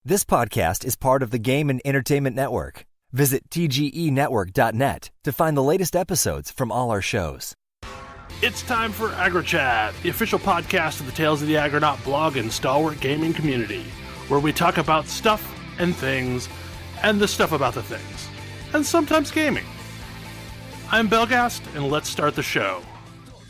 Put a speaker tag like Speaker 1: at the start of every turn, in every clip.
Speaker 1: This podcast is part of the Game and Entertainment Network. Visit tgenetwork.net to find the latest episodes from all our shows.
Speaker 2: It's time for AggroChat, the official podcast of the Tales of the Agronaut blog and stalwart gaming community, where we talk about stuff and things, and the stuff about the things, and sometimes gaming. I'm Belgast, and let's start the show.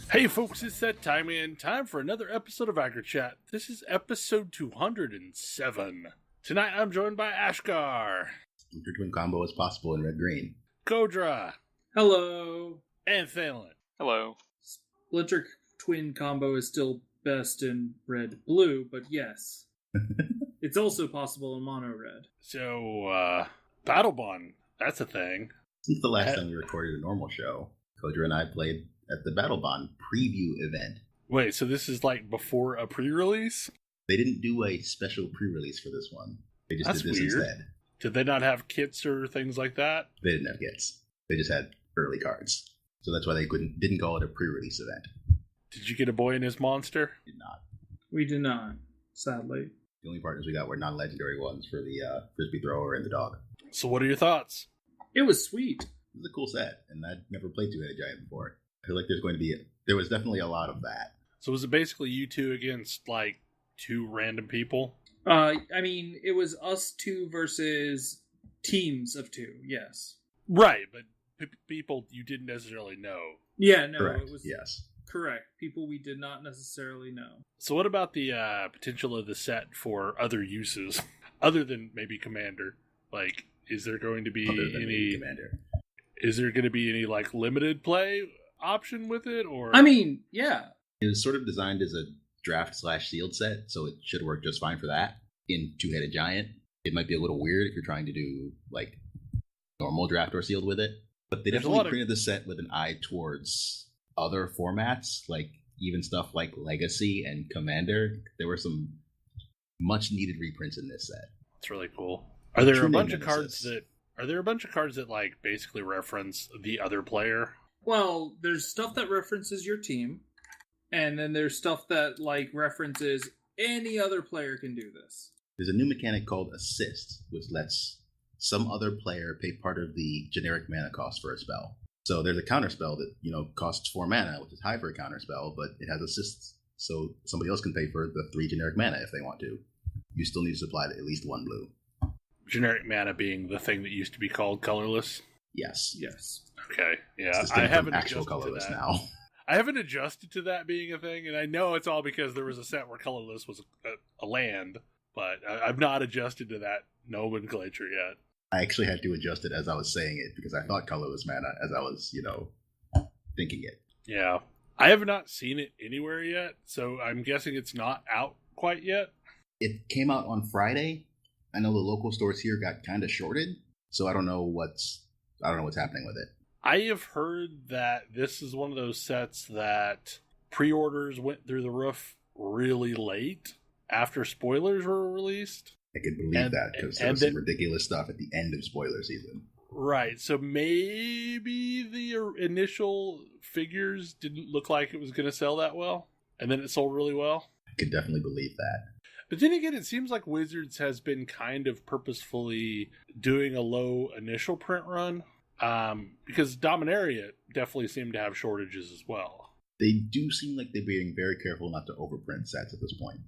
Speaker 2: Hey folks, it's that time again. Time for another episode of AggroChat. This is episode 207. Tonight I'm joined by Ashgar.
Speaker 3: Splinter twin combo is possible in red-green.
Speaker 2: Kodra.
Speaker 4: Hello.
Speaker 2: And Thalen.
Speaker 5: Hello.
Speaker 4: Splinter twin combo is still best in red-blue, but yes. It's also possible in mono-red.
Speaker 2: So, Battlebond, that's a thing.
Speaker 3: Since the last time we recorded a normal show, Kodra and I played at the Battlebond preview event.
Speaker 2: Wait, so this is like before a pre-release?
Speaker 3: They didn't do a special pre-release for this one. They just did this
Speaker 2: weird.
Speaker 3: instead.
Speaker 2: Did they not have kits or things like that?
Speaker 3: They didn't have kits. They just had early cards. So that's why they didn't call it a pre-release event.
Speaker 2: Did you get a boy and his monster?
Speaker 3: Did not.
Speaker 4: We did not, sadly.
Speaker 3: The only partners we got were non-legendary ones for the frisbee thrower and the dog.
Speaker 2: So what are your thoughts?
Speaker 4: It was sweet.
Speaker 3: It was a cool set, and I'd never played Two-Headed Giant before. I feel like there was definitely a lot of that.
Speaker 2: So was it basically you two against, like, two random people?
Speaker 4: It was us two versus teams of two, yes.
Speaker 2: Right, but people you didn't necessarily know.
Speaker 4: Yeah, no,
Speaker 3: Correct.
Speaker 4: it was
Speaker 3: Yes.
Speaker 4: correct. People we did not necessarily know.
Speaker 2: So what about the potential of the set for other uses, other than maybe Commander? Like, is there going to be any
Speaker 3: Commander?
Speaker 2: Is there going to be any, like, limited play option with it, or?
Speaker 4: Yeah.
Speaker 3: It was sort of designed as a draft/sealed set, so it should work just fine for that. In Two-Headed Giant, it might be a little weird if you're trying to do, like, normal draft or sealed with it. But they definitely printed the set with an eye towards other formats, like even stuff like Legacy and Commander. There were some much-needed reprints in this set.
Speaker 2: That's really cool. Are there a bunch of
Speaker 3: Nemesis.
Speaker 2: cards that like basically reference the other player?
Speaker 4: Well, there's stuff that references your team, and then there's stuff that, like, references any other player can do this.
Speaker 3: There's a new mechanic called Assist, which lets some other player pay part of the generic mana cost for a spell. So there's a counter spell that, costs 4 mana, which is high for a counter spell, but it has assists, so somebody else can pay for the 3 generic mana if they want to. You still need to supply at least 1 blue.
Speaker 2: Generic mana being the thing that used to be called colorless?
Speaker 3: Yes.
Speaker 2: Okay, yeah.
Speaker 3: I haven't actual colorless
Speaker 2: to that.
Speaker 3: now.
Speaker 2: I haven't adjusted to that being a thing, and I know it's all because there was a set where colorless was a land, but I've not adjusted to that nomenclature yet.
Speaker 3: I actually had to adjust it as I was saying it, because I thought colorless mana as I was, thinking it.
Speaker 2: Yeah. I have not seen it anywhere yet, so I'm guessing it's not out quite yet.
Speaker 3: It came out on Friday. I know the local stores here got kind of shorted, so I don't know what's happening with it.
Speaker 2: I have heard that this is one of those sets that pre-orders went through the roof really late after spoilers were released.
Speaker 3: I can believe that, because there was some ridiculous stuff at the end of spoiler season.
Speaker 2: Right, so maybe the initial figures didn't look like it was going to sell that well, and then it sold really well.
Speaker 3: I could definitely believe that.
Speaker 2: But then again, it seems like Wizards has been kind of purposefully doing a low initial print run, because Dominaria definitely seemed to have shortages as well.
Speaker 3: They do seem like they're being very careful not to overprint sets at this point.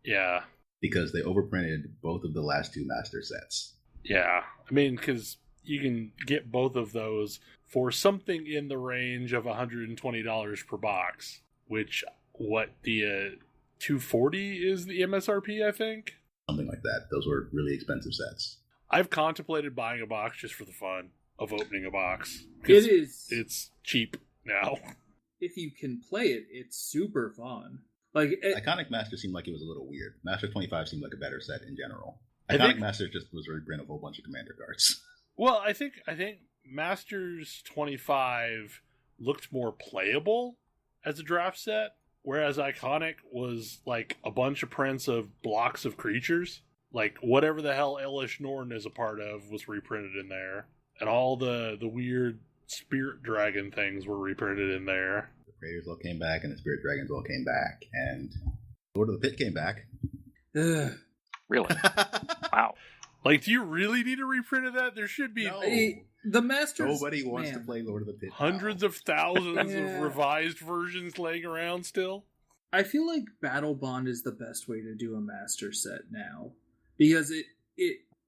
Speaker 2: Yeah.
Speaker 3: Because they overprinted both of the last 2 master sets.
Speaker 2: Yeah. I mean, because you can get both of those for something in the range of $120 per box, which, the $240 is the MSRP, I think?
Speaker 3: Something like that. Those were really expensive sets.
Speaker 2: I've contemplated buying a box just for the fun of opening a box. It's cheap now.
Speaker 4: If you can play it, it's super fun. Like
Speaker 3: Iconic Master seemed like it was a little weird. Master 25 seemed like a better set in general. Iconic Master just was a reprint of a whole bunch of Commander cards.
Speaker 2: Well, I think Masters 25 looked more playable as a draft set, whereas Iconic was like a bunch of prints of blocks of creatures. Like whatever the hell Elish Norn is a part of was reprinted in there, and all the weird Spirit Dragon things were reprinted in there.
Speaker 3: Raiders all came back, and the Spirit Dragons all came back, and Lord of the Pit came back.
Speaker 5: Really?
Speaker 2: Like, do you really need a reprint of that? There should be
Speaker 3: No.
Speaker 4: The Masters.
Speaker 3: Nobody wants to
Speaker 4: man.
Speaker 3: play Lord of the Pit.
Speaker 2: hundreds of thousands
Speaker 4: Yeah.
Speaker 2: of revised versions laying around still.
Speaker 4: I feel like Battle Bond is the best way to do a master set now, because it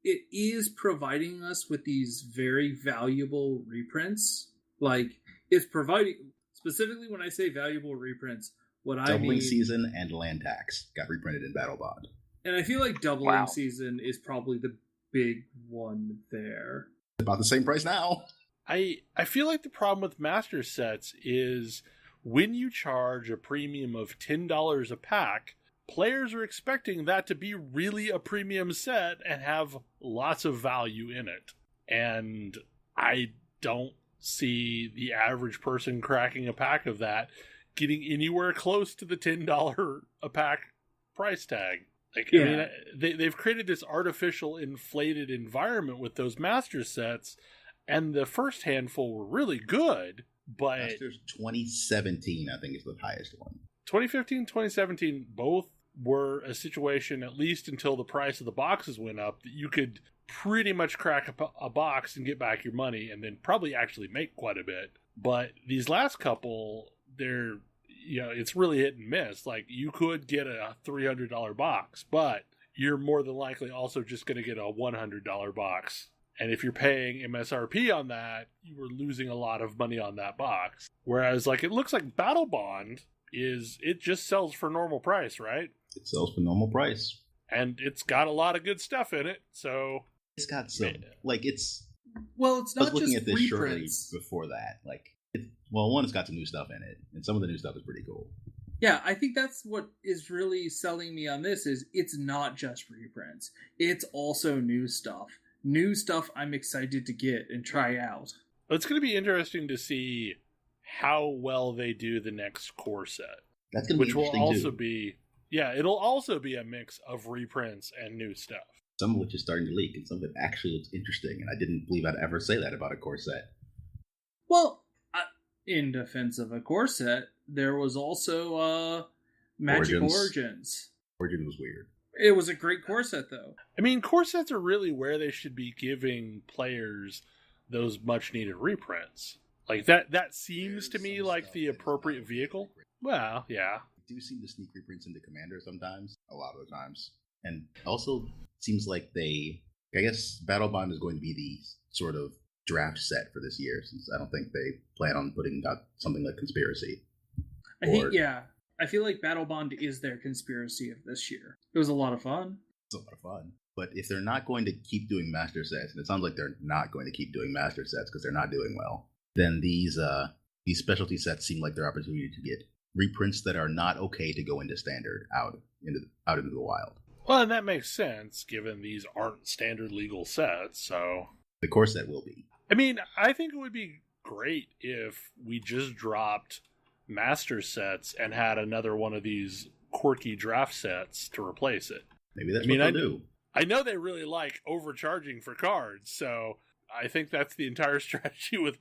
Speaker 4: is providing us with these very valuable reprints. Like, it's providing, specifically when I say valuable reprints, what I
Speaker 3: Doubling
Speaker 4: mean,
Speaker 3: Season and Land Tax got reprinted in Battle Bond.
Speaker 4: and I feel like Doubling
Speaker 5: Wow.
Speaker 4: Season is probably the big one there.
Speaker 3: About the same price now.
Speaker 2: I feel like the problem with master sets is when you charge a premium of $10 a pack, players are expecting that to be really a premium set and have lots of value in it. And I don't see the average person cracking a pack of that getting anywhere close to the $10 a pack price tag. Like,
Speaker 4: Yeah.
Speaker 2: I mean, they've created this artificial inflated environment with those master sets, and the first handful were really good, but
Speaker 3: Masters 2017, I think, is the highest one.
Speaker 2: 2015, 2017, both were a situation, at least until the price of the boxes went up, that you could pretty much crack a box and get back your money and then probably actually make quite a bit. But these last couple, they're, it's really hit and miss. Like, you could get a $300 box, but you're more than likely also just going to get a $100 box. And if you're paying MSRP on that, you were losing a lot of money on that box. Whereas, like, it looks like Battle Bond it just sells for normal price, right?
Speaker 3: It sells for normal price.
Speaker 2: And it's got a lot of good stuff in it, so...
Speaker 3: It's got some, like, it's...
Speaker 4: Well, it's
Speaker 3: I was
Speaker 4: not
Speaker 3: looking
Speaker 4: just
Speaker 3: at this shortly
Speaker 4: reprints.
Speaker 3: before that. Like, one, it's got some new stuff in it, and some of the new stuff is pretty cool.
Speaker 4: Yeah, I think that's what is really selling me on this, is it's not just reprints. It's also new stuff. New stuff I'm excited to get and try out.
Speaker 2: It's going to be interesting to see how well they do the next core set.
Speaker 3: That's going to be
Speaker 2: Which will
Speaker 3: interesting,
Speaker 2: also
Speaker 3: too.
Speaker 2: be... Yeah, it'll also be a mix of reprints and new stuff.
Speaker 3: Some of which is starting to leak, and some of it actually looks interesting, and I didn't believe I'd ever say that about a core set.
Speaker 4: Well, in defense of a core set, there was also Magic Origins.
Speaker 3: Origin was weird.
Speaker 4: It was a great core set, though.
Speaker 2: I mean, core sets are really where they should be giving players those much-needed reprints. Like, that seems to me like the appropriate vehicle. Well, yeah.
Speaker 3: They do seem to sneak reprints into Commander sometimes, a lot of the times. And also seems like I guess Battle Bond is going to be the sort of draft set for this year, since I don't think they plan on putting out something like Conspiracy.
Speaker 4: I feel like Battle Bond is their conspiracy of this year. It was a lot of fun.
Speaker 3: It's a lot of fun. But if they're not going to keep doing master sets, and it sounds like they're not going to keep doing master sets because they're not doing well, then these specialty sets seem like their opportunity to get reprints that are not okay to go into standard out into the wild.
Speaker 2: Well, and that makes sense, given these aren't standard legal sets, so...
Speaker 3: The core set will be.
Speaker 2: I mean, I think it would be great if we just dropped master sets and had another one of these quirky draft sets to replace it.
Speaker 3: Maybe that's what they'll do.
Speaker 2: I know they really like overcharging for cards, so I think that's the entire strategy with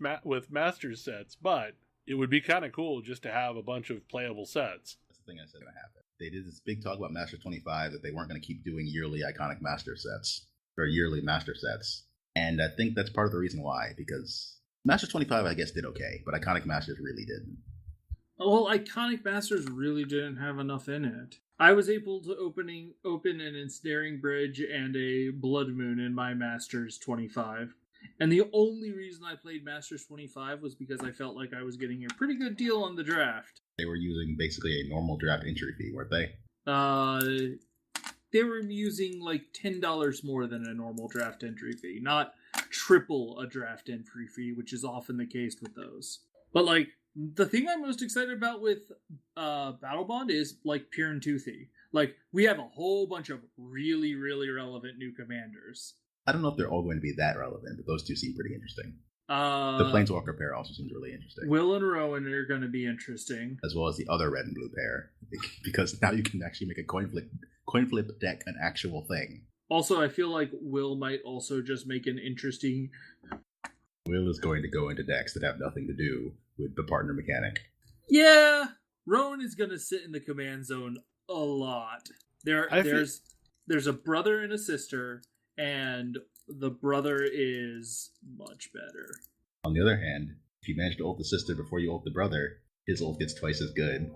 Speaker 2: master sets, but it would be kind of cool just to have a bunch of playable sets.
Speaker 3: That's the thing I said going to happen. They did this big talk about Master 25 that they weren't going to keep doing yearly iconic master sets, or yearly master sets. And I think that's part of the reason why, because Master 25, I guess, did okay, but Iconic Masters really didn't.
Speaker 4: Well, Iconic Masters really didn't have enough in it. I was able to open an Ensnaring Bridge and a Blood Moon in my Masters 25. And the only reason I played Masters 25 was because I felt like I was getting a pretty good deal on the draft.
Speaker 3: They were using basically a normal draft entry fee, weren't they?
Speaker 4: They were using like $10 more than a normal draft entry fee, not triple a draft entry fee, which is often the case with those. But like, the thing I'm most excited about with Battle Bond is like Pure and Toothy. Like, we have a whole bunch of really, really relevant new commanders.
Speaker 3: I don't know if they're all going to be that relevant, but those two seem pretty interesting.
Speaker 4: The
Speaker 3: Planeswalker pair also seems really interesting.
Speaker 4: Will and Rowan are going to be interesting.
Speaker 3: As well as the other red and blue pair. Because now you can actually make a coin flip deck an actual thing.
Speaker 4: Also, I feel like Will might also just make an interesting...
Speaker 3: Will is going to go into decks that have nothing to do with the partner mechanic.
Speaker 4: Yeah! Rowan is going to sit in the command zone a lot. There's a brother and a sister, and the brother is much better.
Speaker 3: On the other hand, if you manage to ult the sister before you ult the brother, his ult gets twice as good.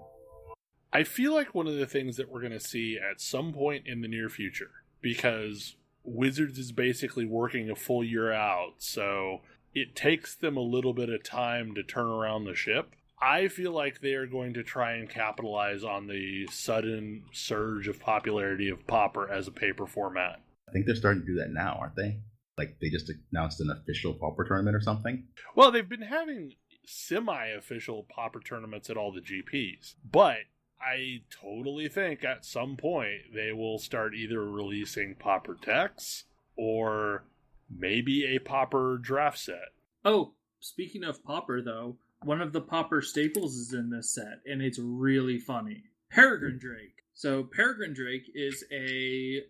Speaker 2: I feel like one of the things that we're going to see at some point in the near future, because Wizards is basically working a full year out, so it takes them a little bit of time to turn around the ship. I feel like they are going to try and capitalize on the sudden surge of popularity of Pauper as a paper format.
Speaker 3: I think they're starting to do that now, aren't they? Like, they just announced an official Pauper tournament or something?
Speaker 2: Well, they've been having semi-official Pauper tournaments at all the GPs, but I totally think at some point they will start either releasing Pauper decks or maybe a Pauper draft set.
Speaker 4: Oh, speaking of Pauper, though, one of the Pauper staples is in this set, and it's really funny. Peregrine Drake. So Peregrine Drake is a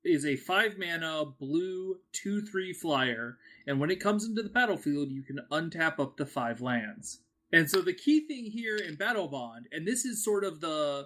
Speaker 4: 5-mana blue 2/3 flyer, and when it comes into the battlefield, you can untap up to 5 lands. And so the key thing here in Battle Bond, and this is sort of the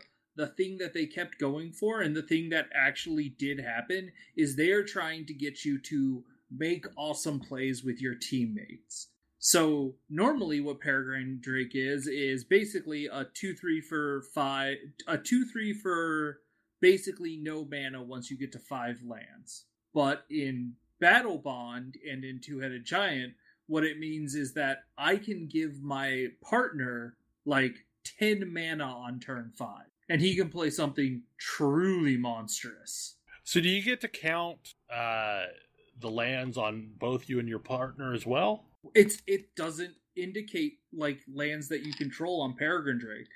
Speaker 4: thing that they kept going for, and the thing that actually did happen, is they are trying to get you to make awesome plays with your teammates. So normally what Peregrine Drake is basically a 2/3 for 5, a 2/3 for basically no mana once you get to 5 lands. But in Battle Bond and in Two-Headed Giant, what it means is that I can give my partner like 10 mana on turn 5, and he can play something truly monstrous.
Speaker 2: So do you get to count the lands on both you and your partner as well?
Speaker 4: It doesn't indicate like lands that you control on Peregrine Drake.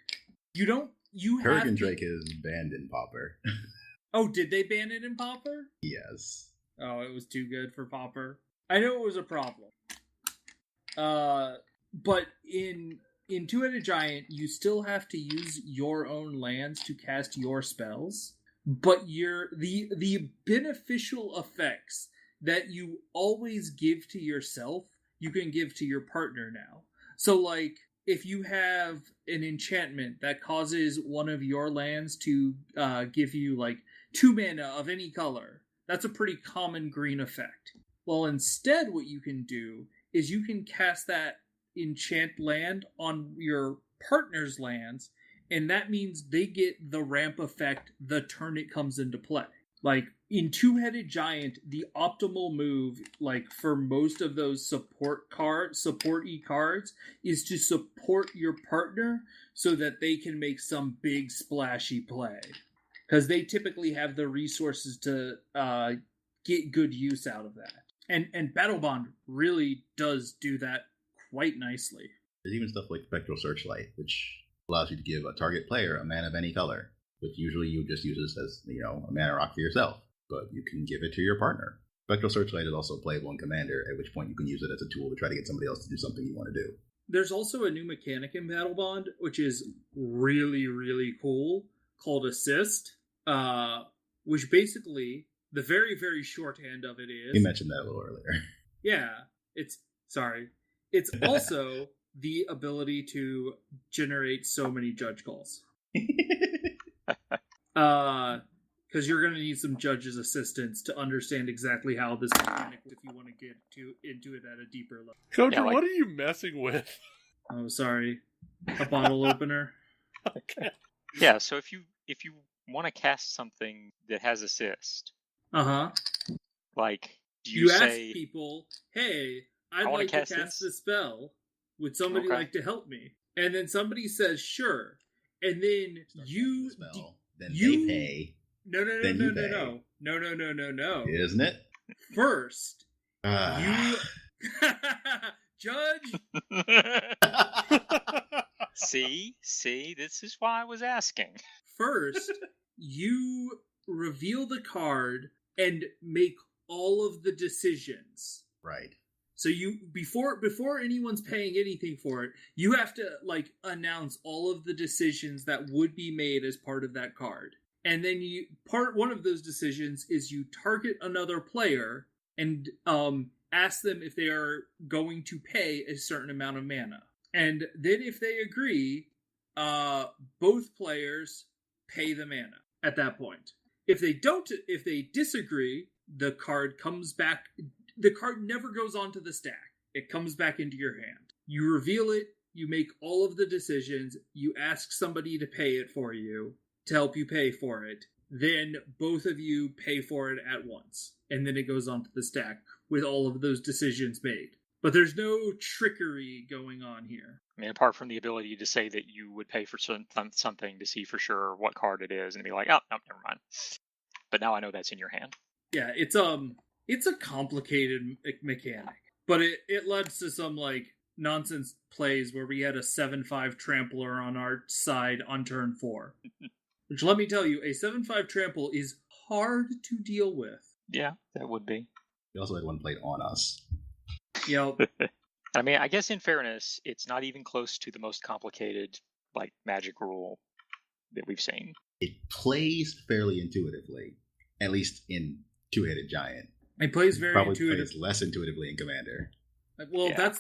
Speaker 3: Peregrine Drake is banned in Pauper.
Speaker 4: Oh, did they ban it in Pauper?
Speaker 3: Yes.
Speaker 4: Oh, it was too good for Pauper. I know it was a problem. But in Two-Headed Giant, you still have to use your own lands to cast your spells. But the beneficial effects that you always give to yourself, you can give to your partner now. So, like, if you have an enchantment that causes one of your lands to give you, like, 2 mana of any color, that's a pretty common green effect. Well, instead, what you can do is you can cast that enchant land on your partner's lands, and that means they get the ramp effect the turn it comes into play. Like, in Two-Headed Giant, the optimal move, like, for most of those support-y cards, is to support your partner so that they can make some big splashy play. Because they typically have the resources to get good use out of that. And Battle Bond really does do that quite nicely.
Speaker 3: There's even stuff like Spectral Searchlight, which allows you to give a target player a mana of any color, which usually you just use this as, a mana rock for yourself, but you can give it to your partner. Spectral Searchlight is also playable in Commander, at which point you can use it as a tool to try to get somebody else to do something you want to do.
Speaker 4: There's also a new mechanic in Battle Bond, which is really, really cool, called Assist, which basically, the very, very shorthand of it is...
Speaker 3: You mentioned that a little earlier.
Speaker 4: Yeah, it's also the ability to generate so many judge calls. Because you're going to need some judges' assistance to understand exactly how this mechanic, if you want to get into it at a deeper level.
Speaker 2: Kodra, what are you messing with?
Speaker 4: Oh, sorry. A bottle opener.
Speaker 2: Okay.
Speaker 5: Yeah, so if you want to cast something that has assist, like, do you say...
Speaker 4: ask people, hey, I'd like to cast this spell. Would somebody like to help me? And then somebody says, sure. And then
Speaker 3: they pay.
Speaker 4: No.
Speaker 3: Isn't it?
Speaker 4: First, you... Judge!
Speaker 5: See, this is why I was asking.
Speaker 4: First, you reveal the card and make all of the decisions.
Speaker 3: Right.
Speaker 4: So you before anyone's paying anything for it, you have to announce all of the decisions that would be made as part of that card. And then one of those decisions is you target another player and ask them if they are going to pay a certain amount of mana. And then if they agree, both players pay the mana at that point. If they disagree, the card comes back. The card never goes onto the stack. It comes back into your hand. You reveal it. You make all of the decisions. You ask somebody to pay it for you, to help you pay for it. Then both of you pay for it at once. And then it goes onto the stack with all of those decisions made. But there's no trickery going on here.
Speaker 5: I mean, apart from the ability to say that you would pay for something to see for sure what card it is and be like, oh, no, never mind. But now I know that's in your hand.
Speaker 4: Yeah, it's a complicated mechanic. But it led to some, like, nonsense plays where we had a 7-5 trampler on our side on turn 4. Which, let me tell you, a 7-5 trample is hard to deal with.
Speaker 5: Yeah, that would be.
Speaker 3: We also had one played on us.
Speaker 4: Yep.
Speaker 5: I mean, I guess in fairness, it's not even close to the most complicated, like, Magic rule that we've seen.
Speaker 3: It plays fairly intuitively, at least in Two-Headed Giant.
Speaker 4: It plays very
Speaker 3: Probably
Speaker 4: intuitive.
Speaker 3: plays less intuitively in Commander.
Speaker 4: Well,
Speaker 5: Yeah.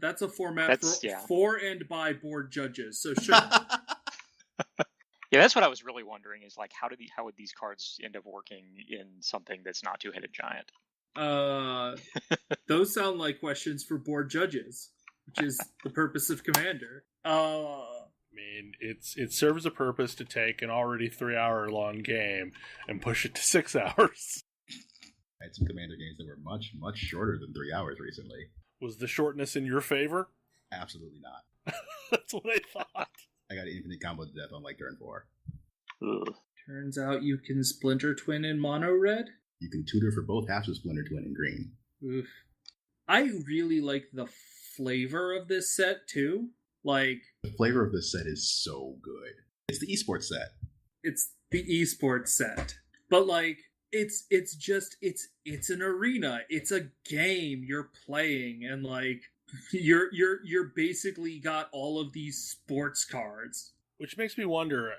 Speaker 4: that's a format for and by board judges, so sure.
Speaker 5: Yeah, that's what I was really wondering is, like, how would these cards end up working in something that's not Two-Headed Giant?
Speaker 4: Those sound like questions for board judges, which is the purpose of Commander.
Speaker 2: I mean, it serves a purpose to take an already 3-hour-long game and push it to 6 hours.
Speaker 3: I had some Commander games that were much, much shorter than 3 hours recently.
Speaker 2: Was the shortness in your favor?
Speaker 3: Absolutely not.
Speaker 2: That's what I thought.
Speaker 3: I got infinite combo to death on like turn 4.
Speaker 5: Ugh.
Speaker 4: Turns out you can Splinter Twin in mono red.
Speaker 3: You can tutor for both halves of Splinter Twin in green.
Speaker 4: Oof. I really like the flavor of this set too. Like,
Speaker 3: The flavor of this set is so good. It's the esports set.
Speaker 4: it's the esports set, but like it's an arena. It's a game you're playing, and like you're basically got all of these sports cards.
Speaker 2: Which makes me wonder,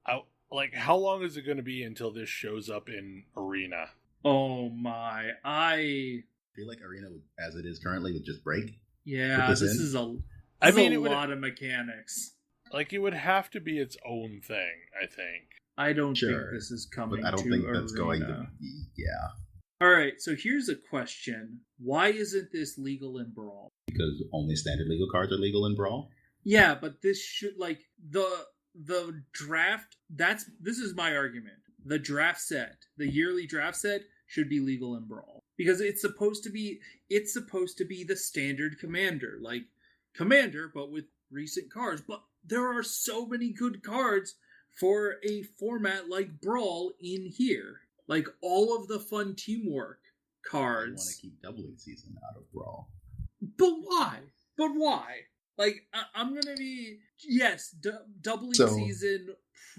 Speaker 2: how long is it going to be until this shows up in Arena?
Speaker 4: Oh my!
Speaker 3: I feel like Arena, as it is currently, would just break.
Speaker 4: Yeah,
Speaker 3: Put
Speaker 4: this
Speaker 3: this in?
Speaker 4: is a
Speaker 2: It would,
Speaker 4: lot of mechanics.
Speaker 2: like, it would have to be its own thing, I think.
Speaker 4: I don't think
Speaker 3: Sure,
Speaker 4: this is coming
Speaker 3: But I don't
Speaker 4: to
Speaker 3: think
Speaker 4: Arena.
Speaker 3: that's going to be. Yeah.
Speaker 4: Alright, so here's a question. Why isn't this legal in Brawl?
Speaker 3: Because only standard legal cards are legal in Brawl.
Speaker 4: Yeah, but this should, like, the draft, this is my argument. The draft set, the yearly draft set, should be legal in Brawl. Because it's supposed to be the standard Commander. Like, Commander, but with recent cards. But there are so many good cards for a format like Brawl in here. Like, all of the fun teamwork
Speaker 3: I want
Speaker 4: cards.
Speaker 3: to keep doubling season out of Brawl.
Speaker 4: But why? Like, I'm gonna be... Yes, doubling
Speaker 3: So,
Speaker 4: season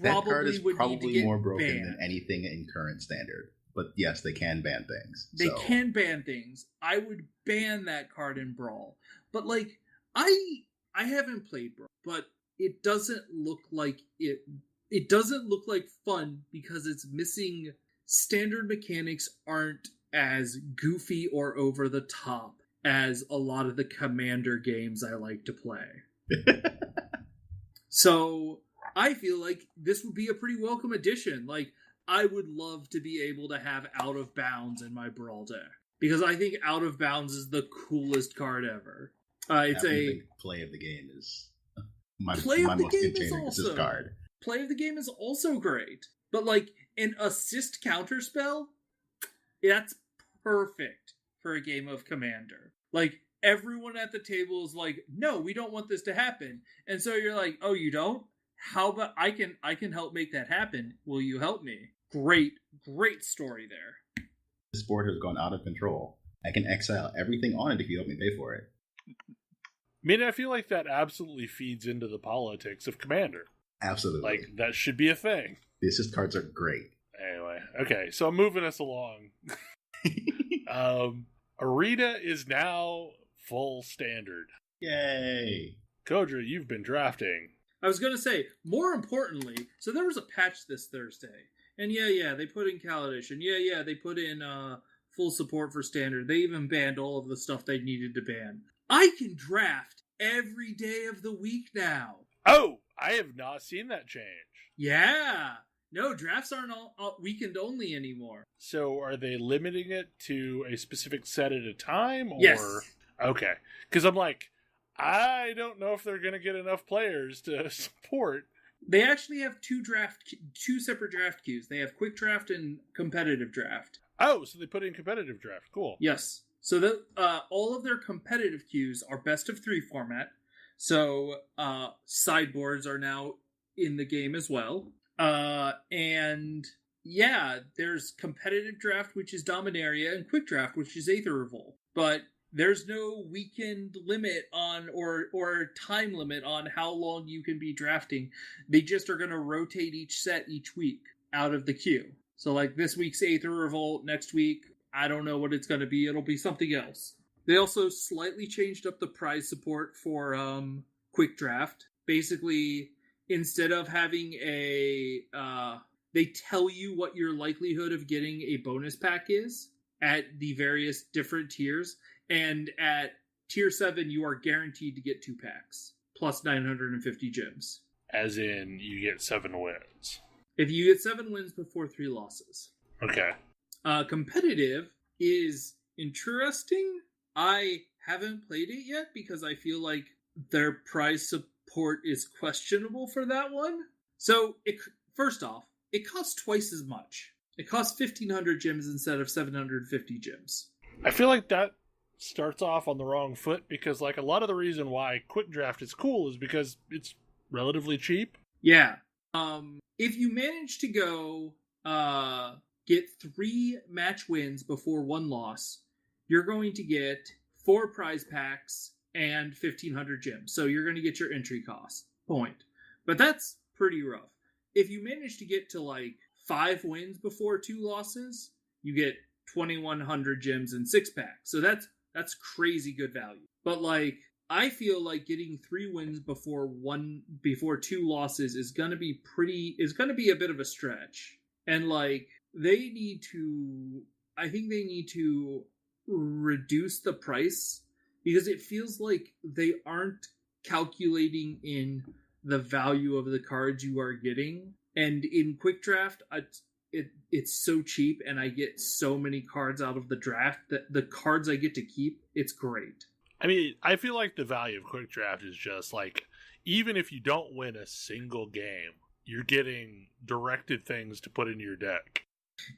Speaker 3: That card
Speaker 4: probably
Speaker 3: is
Speaker 4: would need to
Speaker 3: probably
Speaker 4: get
Speaker 3: more broken
Speaker 4: banned.
Speaker 3: than anything in current standard. But yes, they can ban things.
Speaker 4: They
Speaker 3: so.
Speaker 4: can ban things. I would ban that card in Brawl. But, like, I haven't played Brawl, but it doesn't look like it... It doesn't look like fun because it's missing... Standard mechanics aren't as goofy or over the top as a lot of the Commander games I like to play. So I feel like this would be a pretty welcome addition. Like, I would love to be able to have Out of Bounds in my Brawl deck. Because I think Out of Bounds is the coolest card ever. It's a...
Speaker 3: Play of the game is... My
Speaker 4: Play of the
Speaker 3: most
Speaker 4: game is
Speaker 3: containing assist
Speaker 4: also...
Speaker 3: card.
Speaker 4: Play of the game is also great. But, like, an assist counterspell? That's perfect for a game of Commander. Like, everyone at the table is like, no, we don't want this to happen. And so you're like, oh, you don't? How about I can help make that happen? Will you help me? Great story there.
Speaker 3: This board has gone out of control. I can exile everything on it if you help me pay for it.
Speaker 2: I mean, I feel like that absolutely feeds into the politics of Commander.
Speaker 3: Absolutely.
Speaker 2: Like, that should be a thing.
Speaker 3: The assist cards are great.
Speaker 2: Anyway, okay, so I'm moving us along. Arena is now full standard.
Speaker 3: Yay!
Speaker 2: Kodra, you've been drafting.
Speaker 4: I was going to say, more importantly, so there was a patch this Thursday. And yeah, they put in Kaladesh. And yeah, they put in full support for standard. They even banned all of the stuff they needed to ban. I can draft every day of the week now.
Speaker 2: Oh, I have not seen that change.
Speaker 4: Yeah. No, drafts aren't all weekend only anymore.
Speaker 2: So are they limiting it to a specific set at a time? Or...
Speaker 4: Yes.
Speaker 2: Okay. Because I'm like, I don't know if they're going to get enough players to support.
Speaker 4: They actually have two separate draft queues. They have quick draft and competitive draft.
Speaker 2: Oh, so they put in competitive draft. Cool.
Speaker 4: Yes. So all of their competitive queues are best of 3 format. So sideboards are now in the game as well. And yeah, there's competitive draft, which is Dominaria, and quick draft, which is Aether Revolt. But there's no weekend limit on or time limit on how long you can be drafting. They just are going to rotate each set each week out of the queue. So like this week's Aether Revolt, next week, I don't know what it's going to be. It'll be something else. They also slightly changed up the prize support for quick draft. Basically, instead of having they tell you what your likelihood of getting a bonus pack is at the various different tiers. And at tier 7, you are guaranteed to get 2 packs, plus 950 gems.
Speaker 2: As in, you get 7 wins.
Speaker 4: If you get 7 wins before 3 losses.
Speaker 2: Okay.
Speaker 4: Competitive is interesting. I haven't played it yet because I feel like their prize support is questionable for that one. So, first off, it costs twice as much. It costs 1,500 gems instead of 750 gems.
Speaker 2: I feel like that starts off on the wrong foot because, like, a lot of the reason why quick draft is cool is because it's relatively cheap.
Speaker 4: Yeah. If you manage to go get 3 match wins before 1 loss, you're going to get 4 prize packs and 1,500 gems. So you're going to get your entry cost point. But that's pretty rough. If you manage to get to like 5 wins before 2 losses, you get 2,100 gems and 6 packs. So that's crazy good value. But like, I feel like getting 3 wins before 2 losses is gonna be a bit of a stretch. And like, I think they need to reduce the price because it feels like they aren't calculating in the value of the cards you are getting. And in quick draft, it's so cheap and I get so many cards out of the draft that the cards I get to keep, it's great.
Speaker 2: I mean, I feel like the value of quick draft is just like, even if you don't win a single game, you're getting directed things to put in your deck.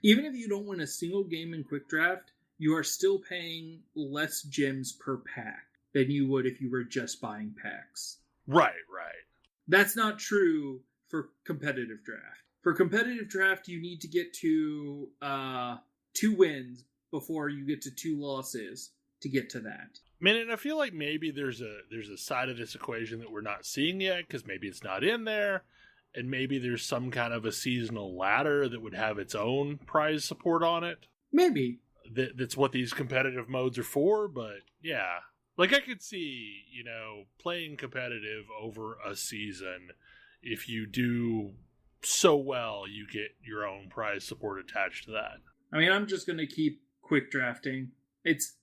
Speaker 4: Even if you don't win a single game in quick draft, you are still paying less gems per pack than you would if you were just buying packs.
Speaker 2: Right.
Speaker 4: That's not true for competitive draft. For competitive draft, you need to get to 2 wins before you get to 2 losses to get to that.
Speaker 2: Man, and I feel like maybe there's a side of this equation that we're not seeing yet because maybe it's not in there, and maybe there's some kind of a seasonal ladder that would have its own prize support on it.
Speaker 4: Maybe.
Speaker 2: That's what these competitive modes are for, but yeah. Like, I could see, playing competitive over a season. If you do so well, you get your own prize support attached to that.
Speaker 4: I mean, I'm just going to keep quick drafting. It's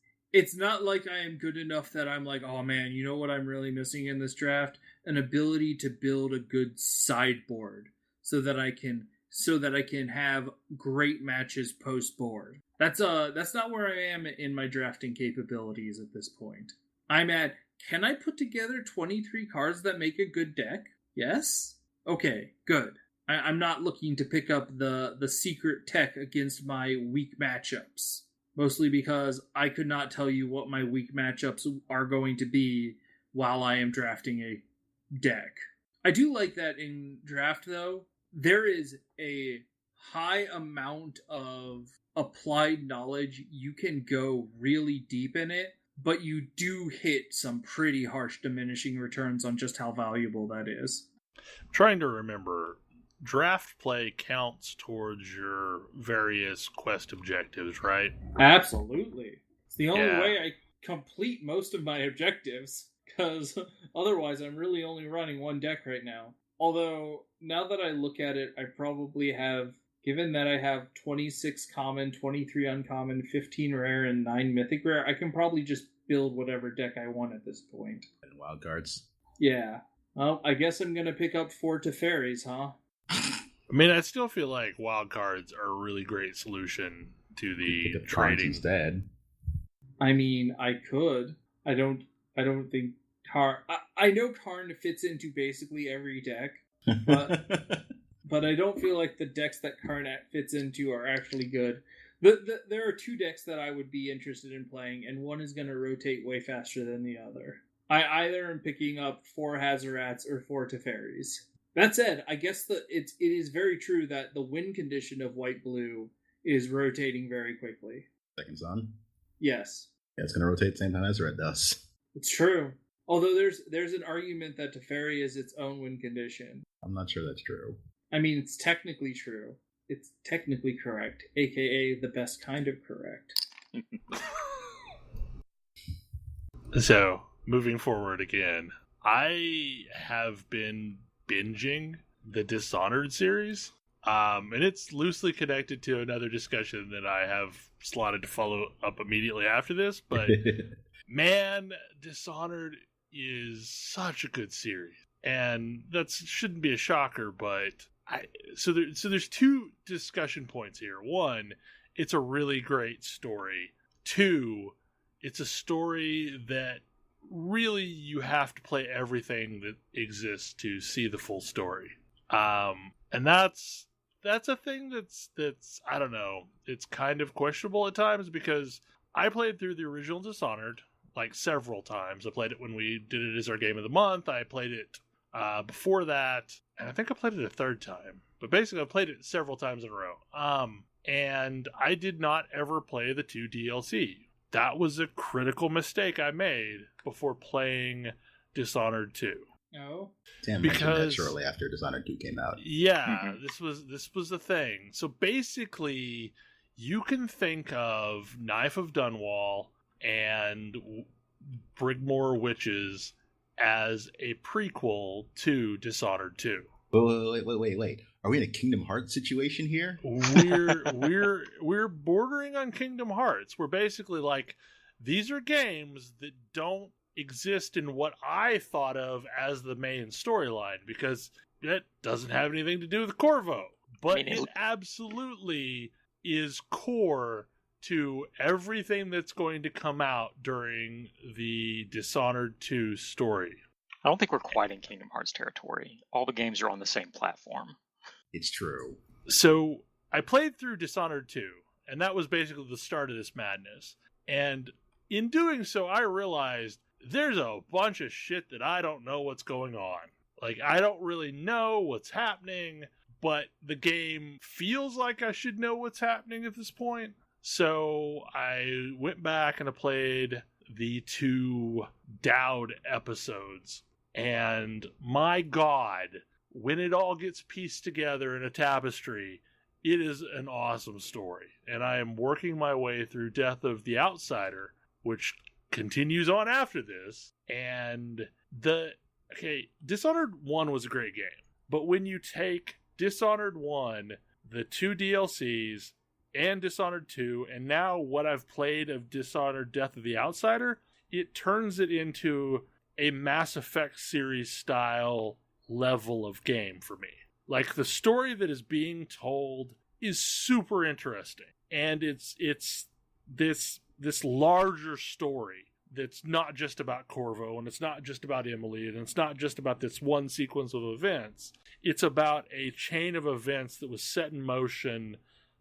Speaker 4: not like I am good enough that I'm like, oh man, you know what I'm really missing in this draft? An ability to build a good sideboard so that I can have great matches post board. That's not where I am in my drafting capabilities at this point. I'm at, can I put together 23 cards that make a good deck? Yes? Okay, good. I'm not looking to pick up the secret tech against my weak matchups. Mostly because I could not tell you what my weak matchups are going to be while I am drafting a deck. I do like that in draft, though. There is a high amount of applied knowledge. You can go really deep in it, but you do hit some pretty harsh diminishing returns on just how valuable that is.
Speaker 2: I'm trying to remember, draft play counts towards your various quest objectives, right?
Speaker 4: Absolutely. It's the only way I complete most of my objectives, because otherwise I'm really only running 1 deck right now. Although, now that I look at it, I probably have, given that I have 26 common, 23 uncommon, 15 rare, and 9 mythic rare, I can probably just build whatever deck I want at this point.
Speaker 3: And wild cards.
Speaker 4: Yeah. Well, I guess I'm going to pick up 4 Teferis, huh?
Speaker 2: I mean, I still feel like wild cards are a really great solution to the
Speaker 3: Pick up cards
Speaker 2: trading.
Speaker 3: instead.
Speaker 4: I mean, I could. I don't think Karn. I know Karn fits into basically every deck, but I don't feel like the decks that Karn fits into are actually good. There are two decks that I would be interested in playing, and one is going to rotate way faster than the other. I either am picking up 4 Hazarats or 4 Teferis. That said, I guess it is very true that the win condition of white-blue is rotating very quickly.
Speaker 3: Second Son?
Speaker 4: Yes.
Speaker 3: Yeah, it's going to rotate the same time as Red does.
Speaker 4: It's true. Although there's an argument that Teferi is its own win condition.
Speaker 3: I'm not sure that's true.
Speaker 4: I mean, it's technically true. It's technically correct, aka the best kind of correct.
Speaker 2: So, moving forward again, I have been binging the Dishonored series. And it's loosely connected to another discussion that I have slotted to follow up immediately after this. But man, Dishonored is such a good series. And that shouldn't be a shocker, but so there's 2 discussion points here. 1, it's a really great story. 2, it's a story that really you have to play everything that exists to see the full story. And that's a thing that's I don't know, it's kind of questionable at times, because I played through the original Dishonored like several times. I played it when we did it as our game of the month. I played it before that, and I think I played it a third time. But basically, I played it several times in a row. And I did not ever play the 2 DLC. That was a critical mistake I made before playing Dishonored 2.
Speaker 4: Oh,
Speaker 3: Sam mentioned that shortly after Dishonored 2 came out.
Speaker 2: Yeah, this was the thing. So basically, you can think of Knife of Dunwall and Brigmore Witches as a prequel to Dishonored 2.
Speaker 3: Wait. Are we in a Kingdom Hearts situation here?
Speaker 2: We're bordering on Kingdom Hearts. We're basically like, these are games that don't exist in what I thought of as the main storyline, because it doesn't have anything to do with Corvo. But it absolutely is core to everything that's going to come out during the Dishonored 2 story.
Speaker 5: I don't think we're quite in Kingdom Hearts territory. All the games are on the same platform.
Speaker 3: It's true.
Speaker 2: So I played through Dishonored 2, and that was basically the start of this madness. And in doing so, I realized there's a bunch of shit that I don't know what's going on. Like, I don't really know what's happening, but the game feels like I should know what's happening at this point. So I went back and I played the 2 Dowd episodes. And my God, when it all gets pieced together in a tapestry, it is an awesome story. And I am working my way through Death of the Outsider, which continues on after this. And Dishonored 1 was a great game. But when you take Dishonored 1, the 2 DLCs, and Dishonored 2, and now what I've played of Dishonored Death of the Outsider, it turns it into a Mass Effect series style level of game for me. Like, the story that is being told is super interesting, and it's this larger story that's not just about Corvo, and it's not just about Emily, and it's not just about this one sequence of events. It's about a chain of events that was set in motion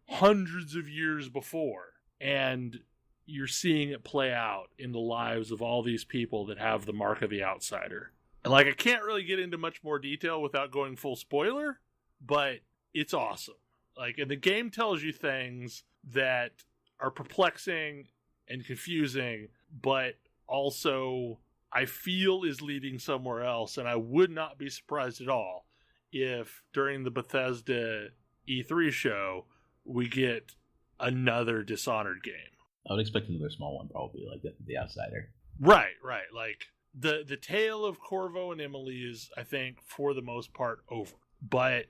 Speaker 2: hundreds of years before, and you're seeing it play out in the lives of all these people that have the mark of the outsider. And like, I can't really get into much more detail without going full spoiler, but it's awesome. Like, and the game tells you things that are perplexing and confusing, but also I feel is leading somewhere else, and I would not be surprised at all if during the Bethesda E3 show we get another Dishonored game.
Speaker 3: I would expect another small one, probably, like the Outsider.
Speaker 2: Right. Like, the tale of Corvo and Emily is, I think, for the most part, over. But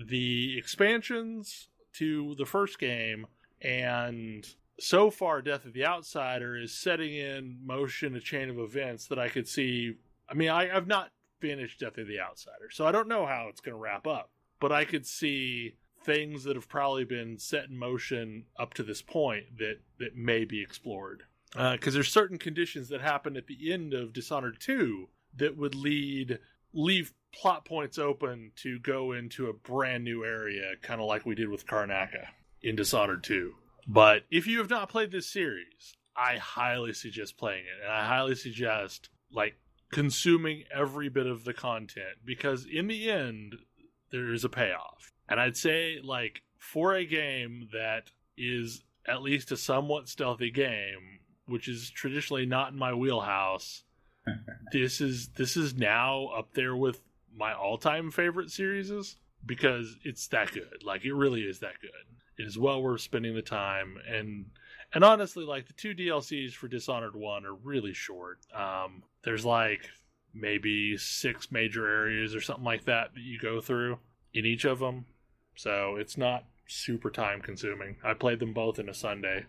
Speaker 2: the expansions to the first game, and so far Death of the Outsider, is setting in motion a chain of events that I could see. I mean, I've not finished Death of the Outsider, so I don't know how it's going to wrap up. but I could see things that have probably been set in motion up to this point that may be explored. Because there's certain conditions that happen at the end of Dishonored 2 that would leave plot points open to go into a brand new area, kind of like we did with Karnaka in Dishonored 2. But if you have not played this series, I highly suggest playing it, and I highly suggest consuming every bit of the content, because in the end there is a payoff. And I'd say for a game that is at least a somewhat stealthy game, which is traditionally not in my wheelhouse, this is now up there with my all-time favorite series, because it's that good. It really is that good. It is well worth spending the time, and honestly, the 2 DLCs for Dishonored 1 are really short. There's maybe 6 major areas or something like that you go through in each of them, so it's not super time consuming. I played them both in a Sunday.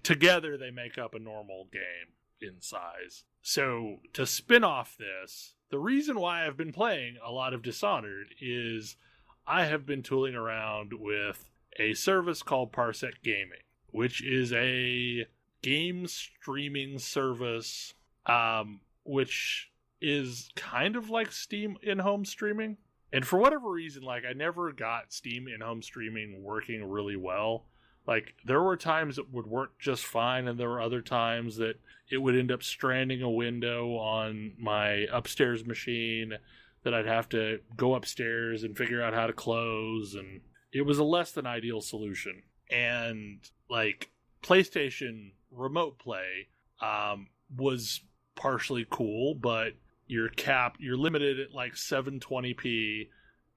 Speaker 2: Together they make up a normal game in size. So to spin off this, the reason why I've been playing a lot of Dishonored is I have been tooling around with a service called Parsec Gaming, which is a game streaming service, which is kind of like Steam in-home streaming. And for whatever reason, I never got Steam in-home streaming working really well. There were times it would work just fine, and there were other times that it would end up stranding a window on my upstairs machine that I'd have to go upstairs and figure out how to close, and it was a less than ideal solution. And PlayStation Remote Play was partially cool, but you're limited at 720p,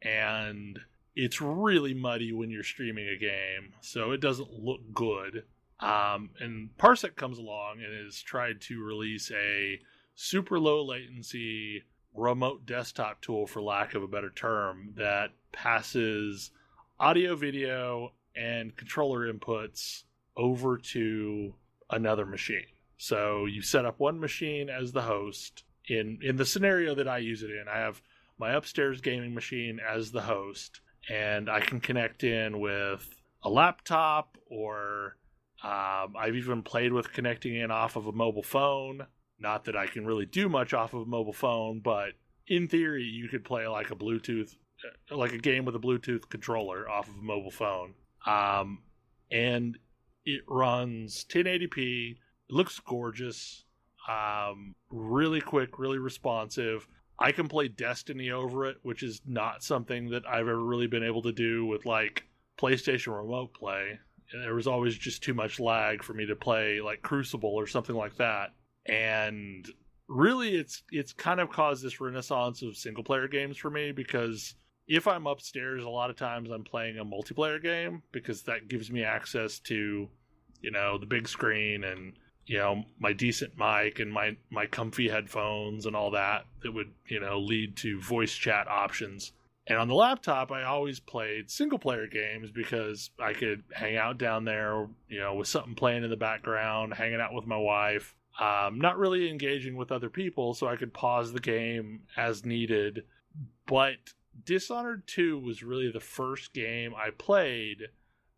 Speaker 2: and it's really muddy when you're streaming a game, so it doesn't look good. And Parsec comes along and has tried to release a super low latency remote desktop tool, for lack of a better term, that passes audio, video, and controller inputs over to another machine. So you set up one machine as the host. In the scenario that I use it in, I have my upstairs gaming machine as the host, and I can connect in with a laptop, or I've even played with connecting in off of a mobile phone. Not that I can really do much off of a mobile phone, but in theory, you could play a game with a Bluetooth controller off of a mobile phone. And it runs 1080p. It looks gorgeous. Really quick, really responsive. I can play Destiny over it, which is not something that I've ever really been able to do with PlayStation Remote Play. There was always just too much lag for me to play Crucible or something like that. And really, it's kind of caused this renaissance of single player games for me, because if I'm upstairs, a lot of times I'm playing a multiplayer game, because that gives me access to, the big screen and, my decent mic and my comfy headphones and all that would, lead to voice chat options. And on the laptop, I always played single player games because I could hang out down there, with something playing in the background, hanging out with my wife, not really engaging with other people, so I could pause the game as needed. But Dishonored 2 was really the first game I played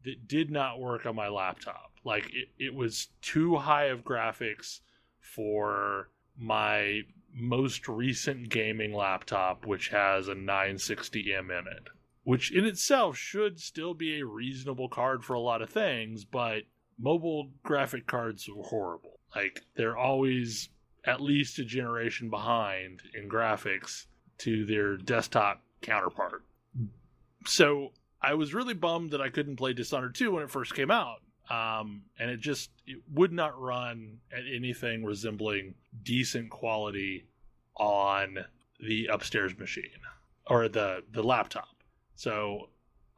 Speaker 2: that did not work on my laptop. It was too high of graphics for my most recent gaming laptop, which has a 960M in it, which in itself should still be a reasonable card for a lot of things, but mobile graphic cards are horrible. They're always at least a generation behind in graphics to their desktop counterpart. So I was really bummed that I couldn't play Dishonored 2 when it first came out. And it would not run at anything resembling decent quality on the upstairs machine or the laptop. So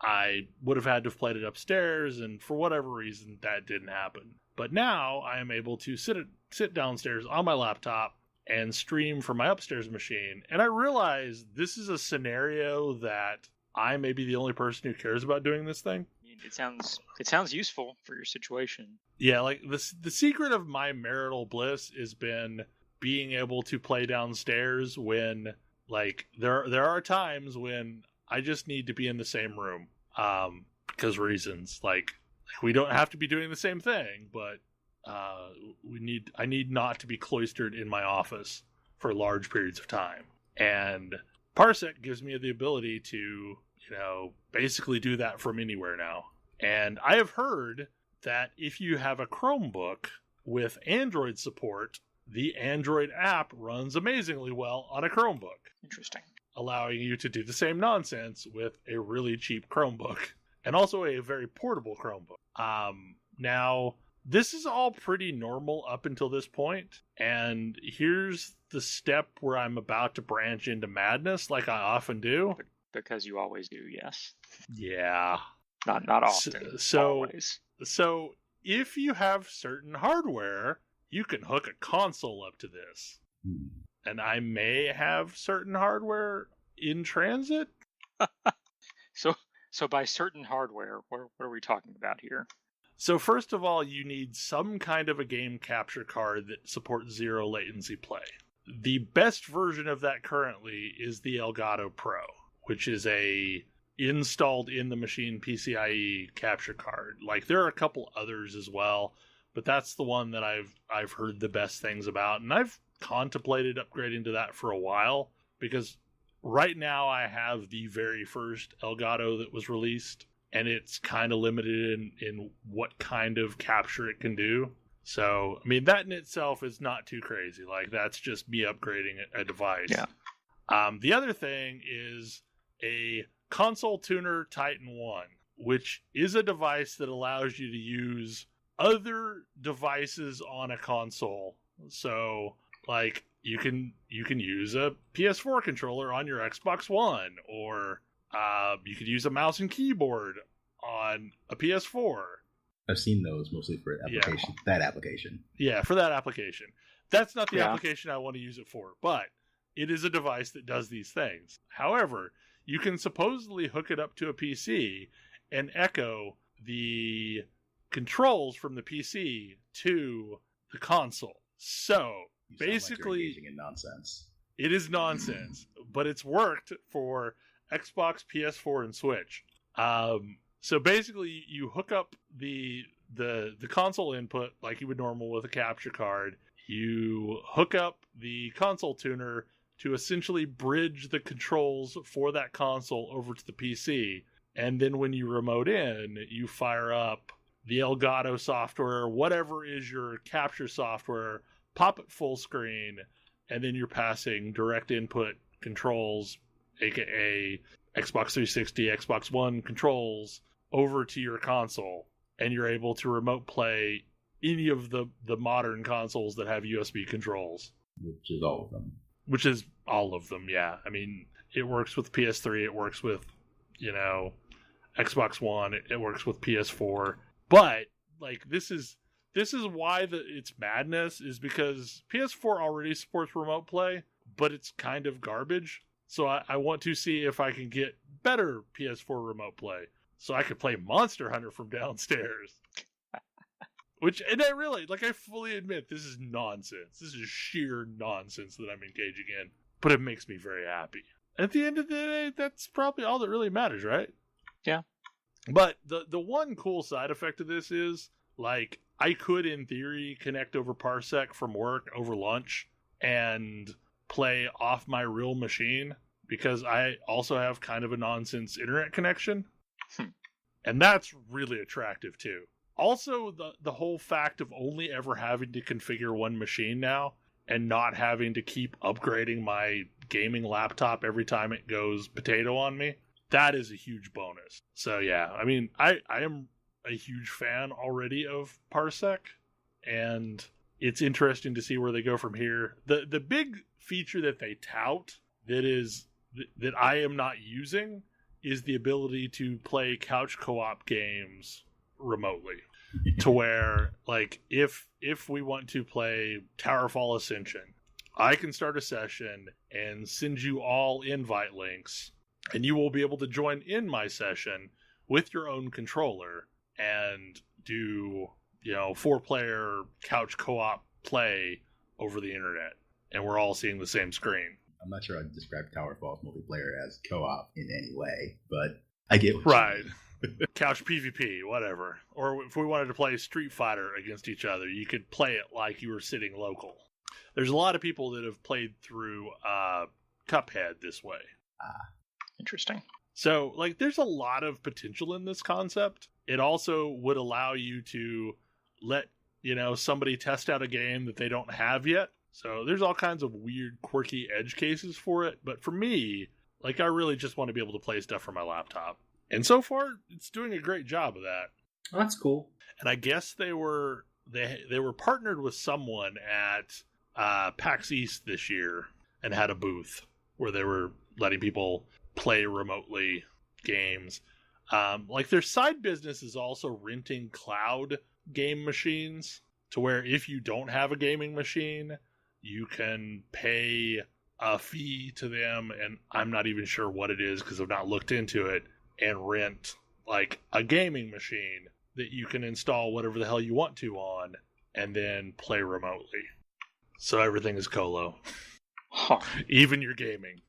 Speaker 2: I would have had to have played it upstairs, and for whatever reason, that didn't happen. But now I am able to sit downstairs on my laptop and stream from my upstairs machine. And I realize this is a scenario that I may be the only person who cares about doing this thing.
Speaker 5: It sounds useful for your situation.
Speaker 2: Yeah, the secret of my marital bliss has been being able to play downstairs when there are times when I just need to be in the same room. Because reasons. Like, we don't have to be doing the same thing, but I need not to be cloistered in my office for large periods of time. And Parsec gives me the ability to, basically do that from anywhere now. And I have heard that if you have a Chromebook with Android support, the Android app runs amazingly well on a Chromebook.
Speaker 5: Interesting.
Speaker 2: Allowing you to do the same nonsense with a really cheap Chromebook. And also a very portable Chromebook. Now, this is all pretty normal up until this point. And here's the step where I'm about to branch into madness, like I often do.
Speaker 5: Because you always do, yes.
Speaker 2: Yeah.
Speaker 5: Not often. Always.
Speaker 2: So if you have certain hardware, you can hook a console up to this. And I may have certain hardware in transit.
Speaker 5: So by certain hardware, what are we talking about here?
Speaker 2: So first of all, you need some kind of a game capture card that supports zero latency play. The best version of that currently is the Elgato Pro, which is a installed in the machine PCIe capture card. Like, there are a couple others as well, but that's the one that I've heard the best things about, and I've contemplated upgrading to that for a while, because right now I have the very first Elgato that was released, and it's kind of limited in what kind of capture it can do. So, I mean, that in itself is not too crazy. Like, that's just me upgrading a device.
Speaker 5: Yeah.
Speaker 2: The other thing is a console tuner Titan 1, which is a device that allows you to use other devices on a console. So, like, you can use a PS4 controller on your Xbox One, or you could use a mouse and keyboard on a PS4.
Speaker 3: I've seen those mostly for application.
Speaker 2: Yeah.
Speaker 3: That application.
Speaker 2: Yeah, for that application. That's not the application I want to use it for, but it is a device that does these things. However, you can supposedly hook it up to a PC and echo the controls from the PC to the console. So, basically,
Speaker 3: like engaging in nonsense.
Speaker 2: It is nonsense, but it's worked for Xbox, PS4, and Switch. So basically, you hook up the console input like you would normal with a capture card. You hook up the console tuner to essentially bridge the controls for that console over to the PC. And then when you remote in, you fire up the Elgato software, whatever is your capture software, pop it full screen, and then you're passing direct input controls, aka Xbox 360, Xbox One controls, over to your console, and you're able to remote play any of the modern consoles that have USB controls.
Speaker 3: Which is all of them.
Speaker 2: Which is all of them, yeah. I mean, it works with PS3, it works with, Xbox One, it works with PS4. But, like, this is why it's madness, is because PS4 already supports remote play, but it's kind of garbage. So I want to see if I can get better PS4 remote play, so I could play Monster Hunter from downstairs. And I fully admit, this is nonsense. This is sheer nonsense that I'm engaging in. But it makes me very happy. At the end of the day, that's probably all that really matters, right?
Speaker 5: Yeah.
Speaker 2: But the one cool side effect of this is, like, I could, in theory, connect over Parsec from work over lunch and play off my real machine, because I also have kind of a nonsense internet connection. And that's really attractive, too. Also, the whole fact of only ever having to configure one machine now and not having to keep upgrading my gaming laptop every time it goes potato on me, that is a huge bonus. So yeah, I mean, I am a huge fan already of Parsec, and it's interesting to see where they go from here. The big feature that they tout that I am not using is the ability to play couch co-op games remotely. To where, like, if we want to play Towerfall Ascension, I can start a session and send you all invite links, and you will be able to join in my session with your own controller and do, 4-player couch co-op play over the internet, and we're all seeing the same screen.
Speaker 3: I'm not sure I'd describe Tower Falls multiplayer as co-op in any way, but I get what
Speaker 2: Right.
Speaker 3: you mean.
Speaker 2: Couch PvP, whatever. Or if we wanted to play Street Fighter against each other, you could play it like you were sitting local. There's a lot of people that have played through Cuphead this way.
Speaker 5: Interesting.
Speaker 2: So, like, there's a lot of potential in this concept. It also would allow you to let, somebody test out a game that they don't have yet. So there's all kinds of weird, quirky edge cases for it. But for me, like, I really just want to be able to play stuff from my laptop. And so far, it's doing a great job of that.
Speaker 4: Oh, that's cool.
Speaker 2: And I guess they were partnered with someone at PAX East this year and had a booth where they were letting people play remotely games. Like, their side business is also renting cloud game machines to where if you don't have a gaming machine, you can pay a fee to them, and I'm not even sure what it is because I've not looked into it, and rent like a gaming machine that you can install whatever the hell you want to on and then play remotely. So everything is colo.
Speaker 5: Huh.
Speaker 2: Even your gaming.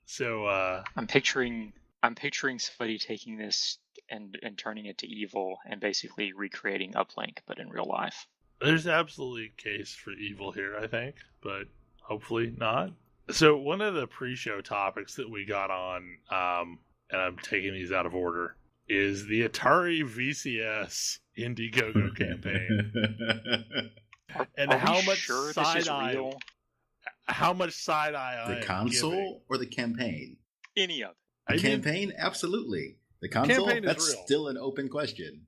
Speaker 2: So
Speaker 5: I'm picturing somebody taking this and turning it to Evil and basically recreating Uplink, but in real life.
Speaker 2: there's absolutely a case for evil here, I think, but hopefully not. So one of the pre-show topics that we got on, and I'm taking these out of order, is the Atari VCS Indiegogo campaign. And how much side eye? How much side eye?
Speaker 3: The console or the campaign?
Speaker 5: Any of
Speaker 3: it. The campaign, absolutely. The console, that's
Speaker 2: real.
Speaker 3: still an open question.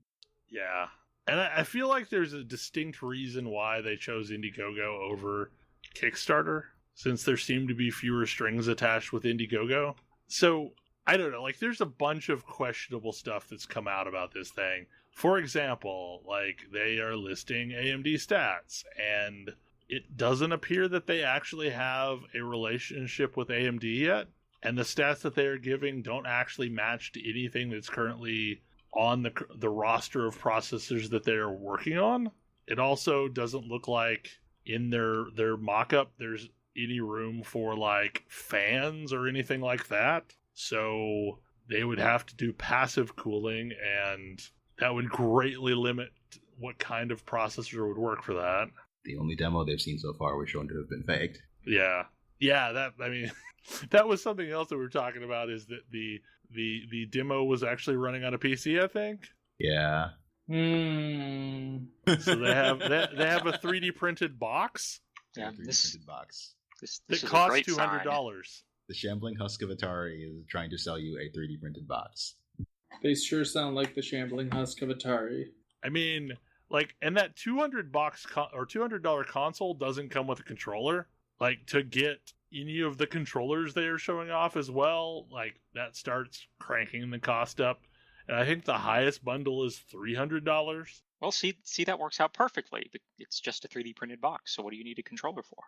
Speaker 2: Yeah, and I feel like there's a distinct reason why they chose Indiegogo over Kickstarter, since there seem to be fewer strings attached with Indiegogo. So I don't know, like, there's a bunch of questionable stuff that's come out about this thing. For example, like, they are listing AMD stats, and it doesn't appear that they actually have a relationship with AMD yet, and the stats that they are giving don't actually match to anything that's currently on the roster of processors that they're working on. It also doesn't look like in their mock-up there's any room for, like, fans or anything like that. So they would have to do passive cooling, and that would greatly limit what kind of processor would work for that.
Speaker 3: The only demo they've seen so far was shown to have been faked.
Speaker 2: Yeah, that was something else that we were talking about, is that the demo was actually running on a PC, I think.
Speaker 3: Yeah.
Speaker 2: So they have a 3D printed box.
Speaker 5: Yeah,
Speaker 3: 3D printed box.
Speaker 5: This
Speaker 2: that costs $200.
Speaker 3: The shambling husk of Atari is trying to sell you a 3D printed box.
Speaker 4: They sure sound like the shambling husk of Atari.
Speaker 2: I mean, like, and that $200 console doesn't come with a controller. Like, to get any of the controllers they are showing off as well, like, that starts cranking the cost up. And I think the highest bundle is $300.
Speaker 5: Well, see, that works out perfectly. It's just a 3D printed box, so what do you need a controller for?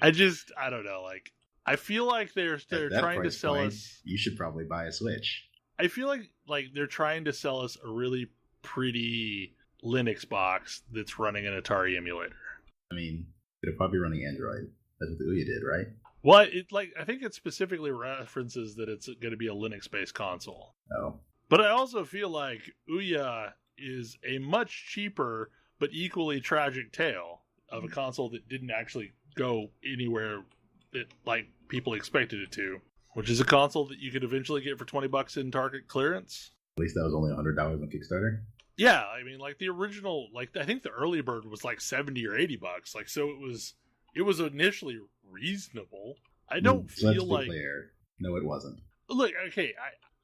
Speaker 2: I don't know. Like, I feel like they're trying to sell us.
Speaker 3: You should probably buy a Switch.
Speaker 2: I feel like they're trying to sell us a really pretty Linux box that's running an Atari emulator.
Speaker 3: I mean, it'll probably be running Android. That's what the Ouya did, right?
Speaker 2: Well, I think it specifically references that it's going to be a Linux-based console.
Speaker 3: Oh.
Speaker 2: But I also feel like Ouya is a much cheaper but equally tragic tale of a console that didn't actually go anywhere that, like, people expected it to, which is a console that you could eventually get for $20 in Target clearance.
Speaker 3: At least that was only $100 on Kickstarter.
Speaker 2: Yeah, I mean, like, the original, like, I think the early bird was like $70 or $80. Like, so it was initially reasonable. I don't feel like...
Speaker 3: Clear. No, it wasn't.
Speaker 2: Look, okay,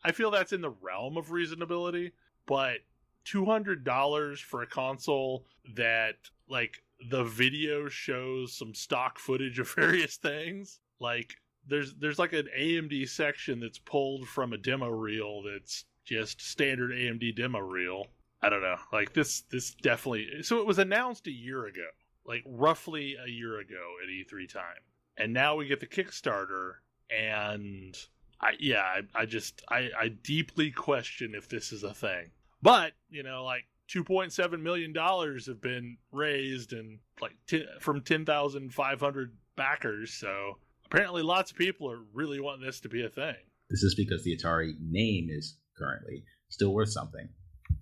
Speaker 2: I feel that's in the realm of reasonability, but $200 for a console that, like, the video shows some stock footage of various things, like, there's like an AMD section that's pulled from a demo reel that's just standard AMD demo reel. I don't know, like, this definitely... So it was announced a year ago, like, roughly a year ago at E3 time. And now we get the Kickstarter, and I deeply question if this is a thing. But, like, $2.7 million have been raised, and like from 10,500 backers, so apparently lots of people are really wanting this to be a thing.
Speaker 3: This is because the Atari name is currently still worth something.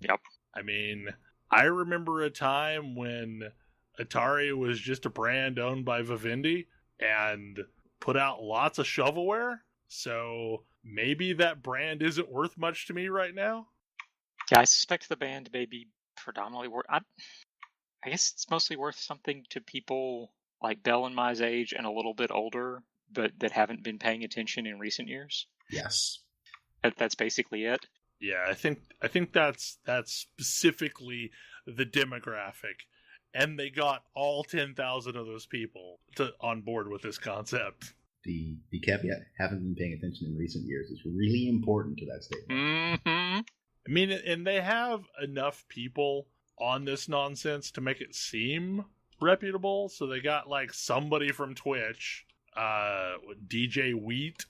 Speaker 5: Yep.
Speaker 2: I mean, I remember a time when Atari was just a brand owned by Vivendi and put out lots of shovelware, so maybe that brand isn't worth much to me right now.
Speaker 5: Yeah, I suspect the band may be predominantly worth... I guess it's mostly worth something to people like Bell and my age and a little bit older, but that haven't been paying attention in recent years.
Speaker 3: Yes.
Speaker 5: That's basically it.
Speaker 2: Yeah, I think that's specifically the demographic, and they got all 10,000 of those people on board with this concept.
Speaker 3: The caveat, haven't been paying attention in recent years, is really important to that statement.
Speaker 5: Mm-hmm.
Speaker 2: I mean, and they have enough people on this nonsense to make it seem reputable, so they got like somebody from Twitch, DJ Wheat,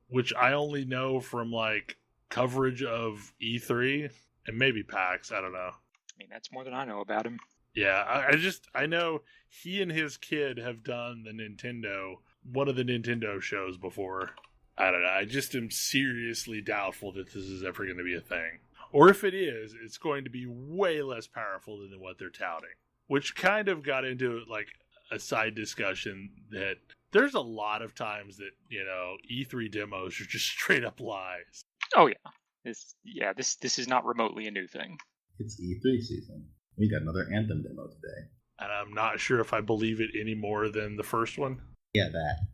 Speaker 2: which I only know from like coverage of E3 and maybe PAX. I don't know.
Speaker 5: I mean, that's more than I know about him.
Speaker 2: Yeah, I know he and his kid have done one of the Nintendo shows before. I don't know. I just am seriously doubtful that this is ever going to be a thing. Or if it is, it's going to be way less powerful than what they're touting. Which kind of got into like a side discussion that there's a lot of times that, E3 demos are just straight up lies.
Speaker 5: Oh yeah. This is not remotely a new thing.
Speaker 3: It's E3 season. We got another Anthem demo today.
Speaker 2: And I'm not sure if I believe it any more than the first one.
Speaker 3: Yeah, that.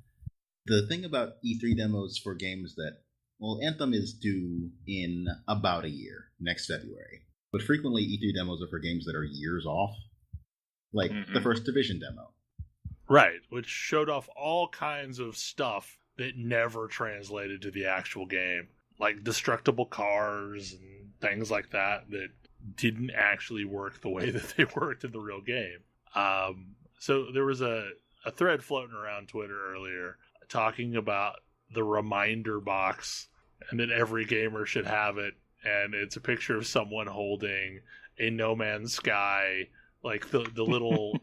Speaker 3: The thing about E3 demos for games that, well, Anthem is due in about a year, next February. But frequently E3 demos are for games that are years off. Like the first Division demo.
Speaker 2: Right, which showed off all kinds of stuff that never translated to the actual game. Like destructible cars and things like that didn't actually work the way that they worked in the real game. So there was a thread floating around Twitter earlier talking about the reminder box and that every gamer should have it. And it's a picture of someone holding a No Man's Sky, like the little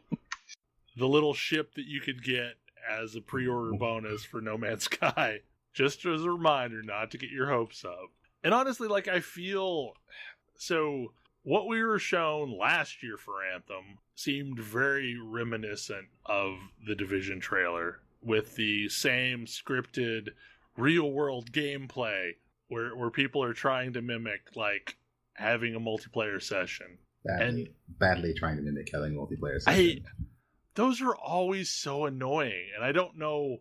Speaker 2: the little ship that you could get as a pre-order bonus for No Man's Sky, just as a reminder not to get your hopes up. And honestly, like, I feel so what we were shown last year for Anthem seemed very reminiscent of the Division trailer, with the same scripted real-world gameplay where people are trying to mimic, like, having a multiplayer session.
Speaker 3: Badly trying to mimic having a multiplayer session.
Speaker 2: Those are always so annoying, and I don't know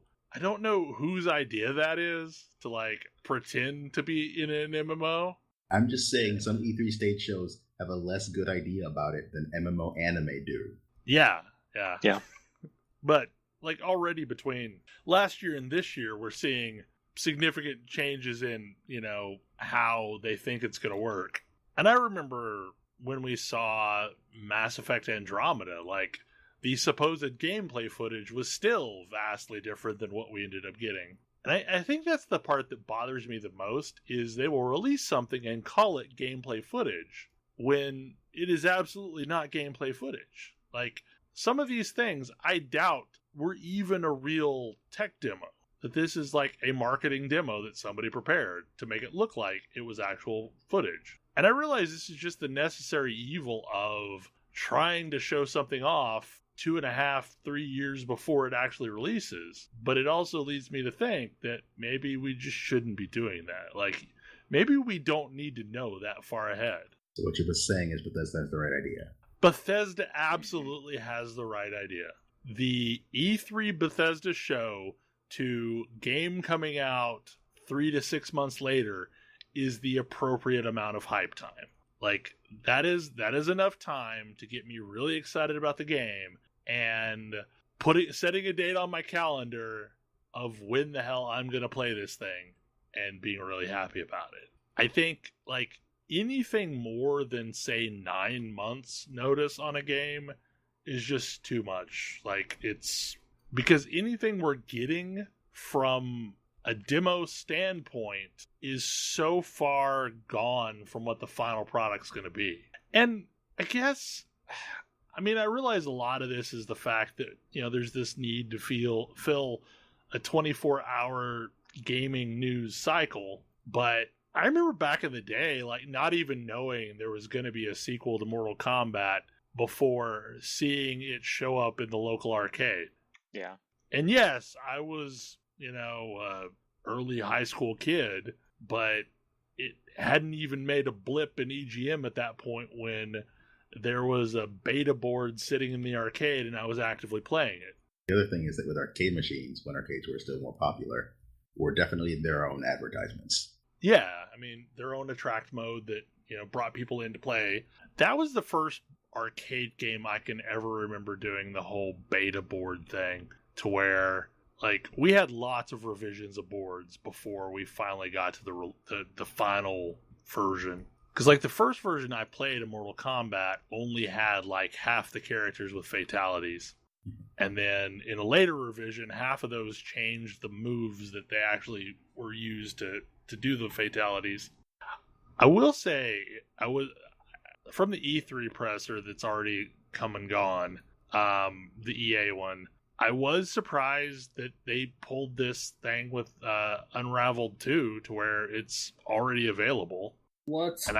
Speaker 2: whose idea that is to, like, pretend to be in an MMO.
Speaker 3: I'm just saying some E3 stage shows have a less good idea about it than MMO anime do.
Speaker 2: Yeah. But, like, already between last year and this year, we're seeing significant changes in, how they think it's going to work. And I remember when we saw Mass Effect Andromeda, like, the supposed gameplay footage was still vastly different than what we ended up getting. And I think that's the part that bothers me the most, is they will release something and call it gameplay footage when it is absolutely not gameplay footage. Like, some of these things I doubt were even a real tech demo. That this is like a marketing demo that somebody prepared to make it look like it was actual footage. And I realize this is just the necessary evil of trying to show something off 2.5, 3 years before it actually releases. But it also leads me to think that maybe we just shouldn't be doing that. Like, maybe we don't need to know that far ahead.
Speaker 3: So what you're just saying is Bethesda has the right idea.
Speaker 2: Bethesda absolutely has the right idea. The E3 Bethesda show to game coming out 3 to 6 months later is the appropriate amount of hype time. Like, that is enough time to get me really excited about the game and setting a date on my calendar of when the hell I'm going to play this thing and being really happy about it. I think, like, anything more than, say, 9 months notice on a game is just too much. Like, it's because anything we're getting from a demo standpoint is so far gone from what the final product's going to be. And I guess I mean, I realize a lot of this is the fact that, there's this need to fill a 24-hour gaming news cycle. But I remember back in the day, like, not even knowing there was going to be a sequel to Mortal Kombat before seeing it show up in the local arcade.
Speaker 5: Yeah.
Speaker 2: And yes, I was, early high school kid, but it hadn't even made a blip in EGM at that point when there was a beta board sitting in the arcade and I was actively playing it.
Speaker 3: The other thing is that with arcade machines, when arcades were still more popular, were definitely their own advertisements.
Speaker 2: Yeah, I mean, their own attract mode that, brought people in to play. That was the first arcade game I can ever remember doing the whole beta board thing, to where, like, we had lots of revisions of boards before we finally got to the final version. Because, like, the first version I played of Mortal Kombat only had, like, half the characters with fatalities. And then in a later revision, half of those changed the moves that they actually were used to do the fatalities. I will say, I was from the E3 presser that's already come and gone, the EA one, I was surprised that they pulled this thing with Unraveled 2 to where it's already available.
Speaker 4: What's
Speaker 2: And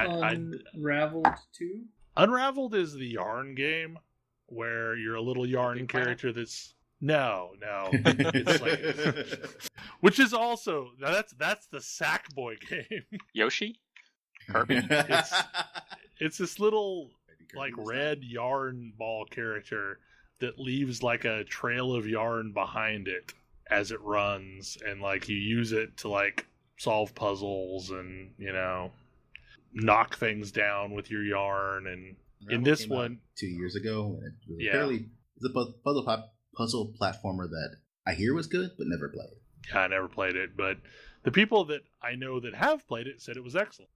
Speaker 4: Unraveled 2?
Speaker 2: Unraveled is the yarn game where you're a little yarn character that's... No. It's like... Which is also... Now that's the Sackboy game.
Speaker 5: Yoshi? Kirby?
Speaker 2: It's this little, like, red yarn ball character that leaves, like, a trail of yarn behind it as it runs, and, like, you use it to, like, solve puzzles and, knock things down with your yarn. And in this one
Speaker 3: 2 years ago, it was a puzzle platformer that I hear was good but never played.
Speaker 2: Yeah, I never played it, but the people that I know that have played it said it was excellent.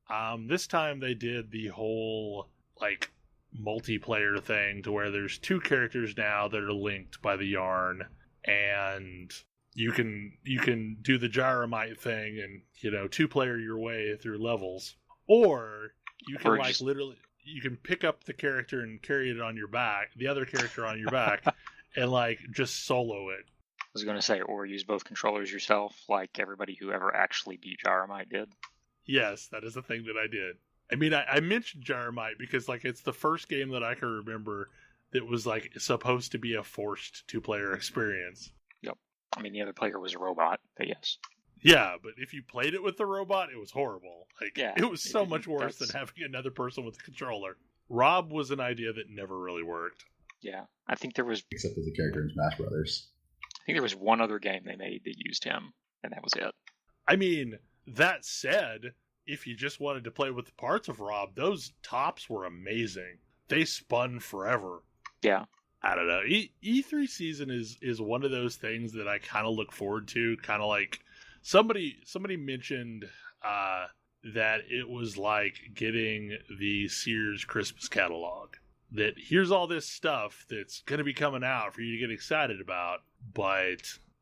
Speaker 2: This time they did the whole, like, multiplayer thing to where there's two characters now that are linked by the yarn, and you can do the gyromite thing and, two-player your way through levels. Or you can, like, literally, you can pick up the character and carry it on your back, the other character on your back, and, like, just solo it.
Speaker 5: I was going to say, or use both controllers yourself, like everybody who ever actually beat Gyromite did.
Speaker 2: Yes, that is the thing that I did. I mean, I mentioned Gyromite because, like, it's the first game that I can remember that was, like, supposed to be a forced two-player experience.
Speaker 5: Yep. I mean, the other player was a robot, but yes.
Speaker 2: Yeah, but if you played it with the robot, it was horrible. Like,
Speaker 5: yeah,
Speaker 2: it was so much worse than having another person with a controller. Rob was an idea that never really worked.
Speaker 5: Yeah, I think there was...
Speaker 3: Except as a character in Smash Brothers.
Speaker 5: I think there was one other game they made that used him, and that was it.
Speaker 2: I mean, that said, if you just wanted to play with the parts of Rob, those tops were amazing. They spun forever.
Speaker 5: Yeah.
Speaker 2: I don't know. E3 season is one of those things that I kind of look forward to. Kind of like somebody mentioned that it was like getting the Sears Christmas catalog. That here's all this stuff that's going to be coming out for you to get excited about, but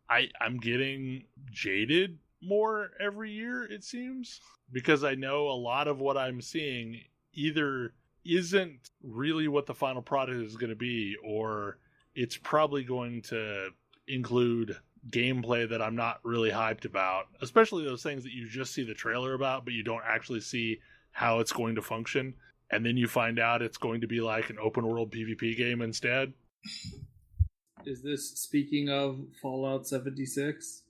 Speaker 2: I'm getting jaded more every year, it seems, because I know a lot of what I'm seeing either isn't really what the final product is going to be, or it's probably going to include gameplay that I'm not really hyped about, especially those things that you just see the trailer about, but you don't actually see how it's going to function. And then you find out it's going to be like an open world PvP game instead.
Speaker 4: Is this speaking of Fallout 76?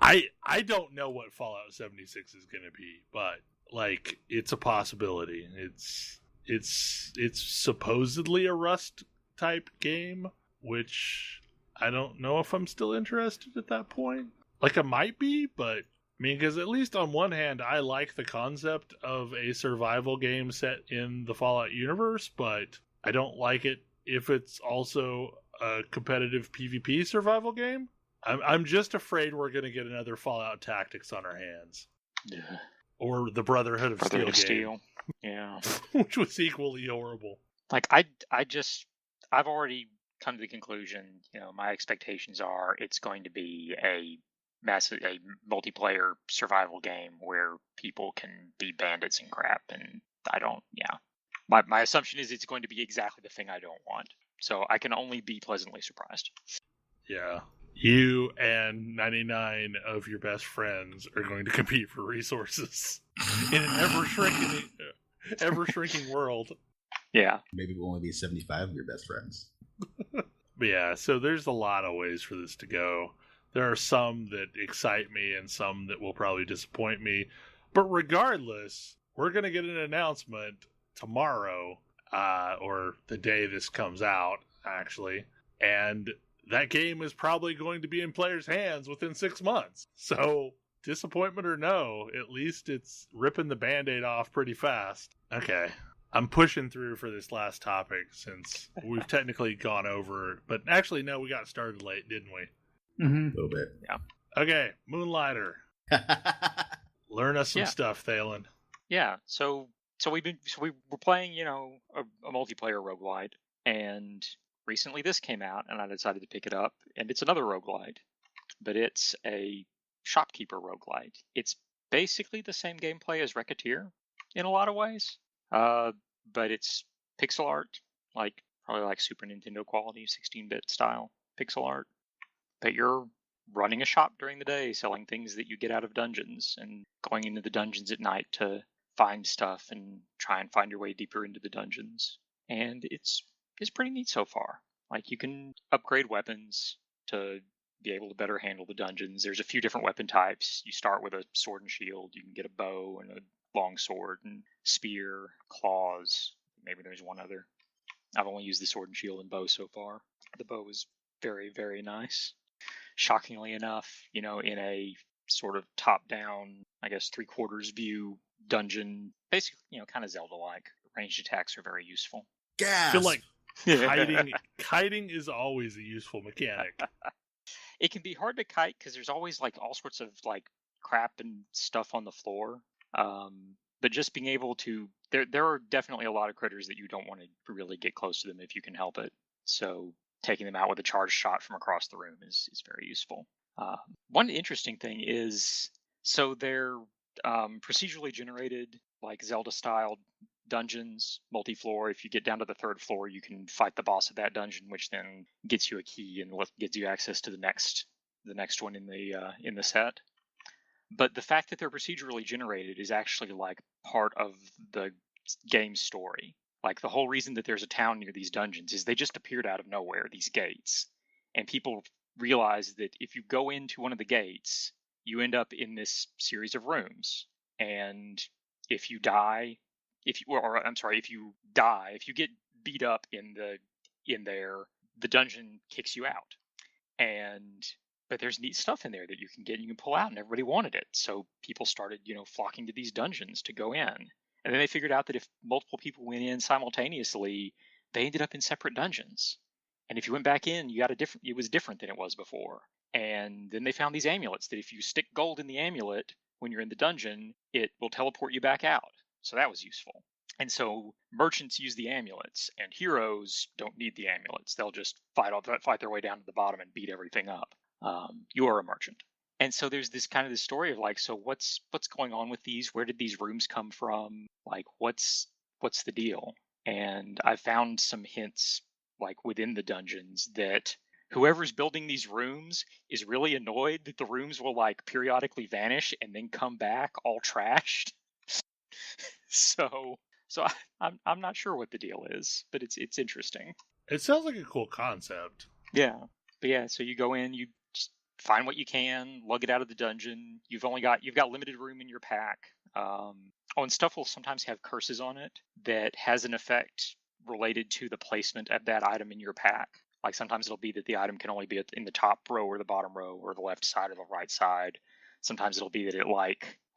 Speaker 2: I don't know what Fallout 76 is going to be, but like it's a possibility. It's supposedly a Rust type game, which I don't know if I'm still interested at that point. Like I might be, but I mean, because at least on one hand, I like the concept of a survival game set in the Fallout universe, but I don't like it if it's also a competitive PvP survival game. I'm just afraid we're going to get another Fallout Tactics on our hands.
Speaker 5: Yeah.
Speaker 2: Or the Brotherhood of Steel game.
Speaker 5: Steel. Yeah.
Speaker 2: Which was equally horrible.
Speaker 5: Like, I've already come to the conclusion, my expectations are it's going to be a multiplayer survival game where people can be bandits and crap, and My assumption is it's going to be exactly the thing I don't want. So I can only be pleasantly surprised.
Speaker 2: Yeah. You and 99 of your best friends are going to compete for resources in an ever-shrinking world.
Speaker 5: Yeah.
Speaker 3: Maybe we'll only be 75 of your best friends.
Speaker 2: But yeah, so there's a lot of ways for this to go. There are some that excite me and some that will probably disappoint me. But regardless, we're going to get an announcement tomorrow, or the day this comes out, actually. And that game is probably going to be in players' hands within 6 months. So, disappointment or no, at least it's ripping the Band-Aid off pretty fast. Okay. I'm pushing through for this last topic since we've technically gone over, but actually, no, we got started late, didn't we?
Speaker 3: A little bit.
Speaker 5: Yeah.
Speaker 2: Okay, Moonlighter. Learn us some stuff, Thalen.
Speaker 5: Yeah. So we were playing, a multiplayer roguelite, and recently this came out, and I decided to pick it up, and it's another roguelite, but it's a shopkeeper roguelite. It's basically the same gameplay as Racketeer in a lot of ways. But it's pixel art, probably like Super Nintendo quality, 16-bit style pixel art. But you're running a shop during the day, selling things that you get out of dungeons, and going into the dungeons at night to find stuff and try and find your way deeper into the dungeons. And it's pretty neat so far. Like, you can upgrade weapons to be able to better handle the dungeons. There's a few different weapon types. You start with a sword and shield. You can get a bow and a long sword and spear, claws. Maybe there's one other. I've only used the sword and shield and bow so far. The bow is very, very nice. Shockingly enough, in a sort of top-down, I guess 3/4 view dungeon, basically, kind of Zelda-like. Ranged attacks are very useful.
Speaker 3: Gas!
Speaker 2: I feel like kiting is always a useful mechanic.
Speaker 5: It can be hard to kite because there's always all sorts of crap and stuff on the floor. But just being able to, there are definitely a lot of critters that you don't want to really get close to them if you can help it. So taking them out with a charged shot from across the room is very useful. One interesting thing is, so they're procedurally generated, Zelda-style dungeons, multi-floor. If you get down to the 3rd floor, you can fight the boss of that dungeon, which then gets you a key and gives you access to the next one in the set. But the fact that they're procedurally generated is actually part of the game's story. The whole reason that there's a town near these dungeons is they just appeared out of nowhere, these gates. And people realize that if you go into one of the gates, you end up in this series of rooms. And if you get beat up in there, the dungeon kicks you out. But there's neat stuff in there that you can get and you can pull out, and everybody wanted it. So people started, flocking to these dungeons to go in. And then they figured out that if multiple people went in simultaneously, they ended up in separate dungeons. And if you went back in, it was different than it was before. And then they found these amulets that if you stick gold in the amulet when you're in the dungeon, it will teleport you back out. So that was useful. And so merchants use the amulets, and heroes don't need the amulets. They'll just fight their way down to the bottom and beat everything up. You are a merchant. And so there's this story of so what's going on with these? Where did these rooms come from? What's the deal? And I found some hints within the dungeons that whoever's building these rooms is really annoyed that the rooms will periodically vanish and then come back all trashed. So I'm not sure what the deal is, but it's interesting.
Speaker 2: It sounds like a cool concept.
Speaker 5: Yeah. But yeah, so you go in, you just find what you can, lug it out of the dungeon. You've got limited room in your pack. And stuff will sometimes have curses on it that has an effect related to the placement of that item in your pack. Sometimes it'll be that the item can only be in the top row or the bottom row or the left side or the right side. Sometimes it'll be that it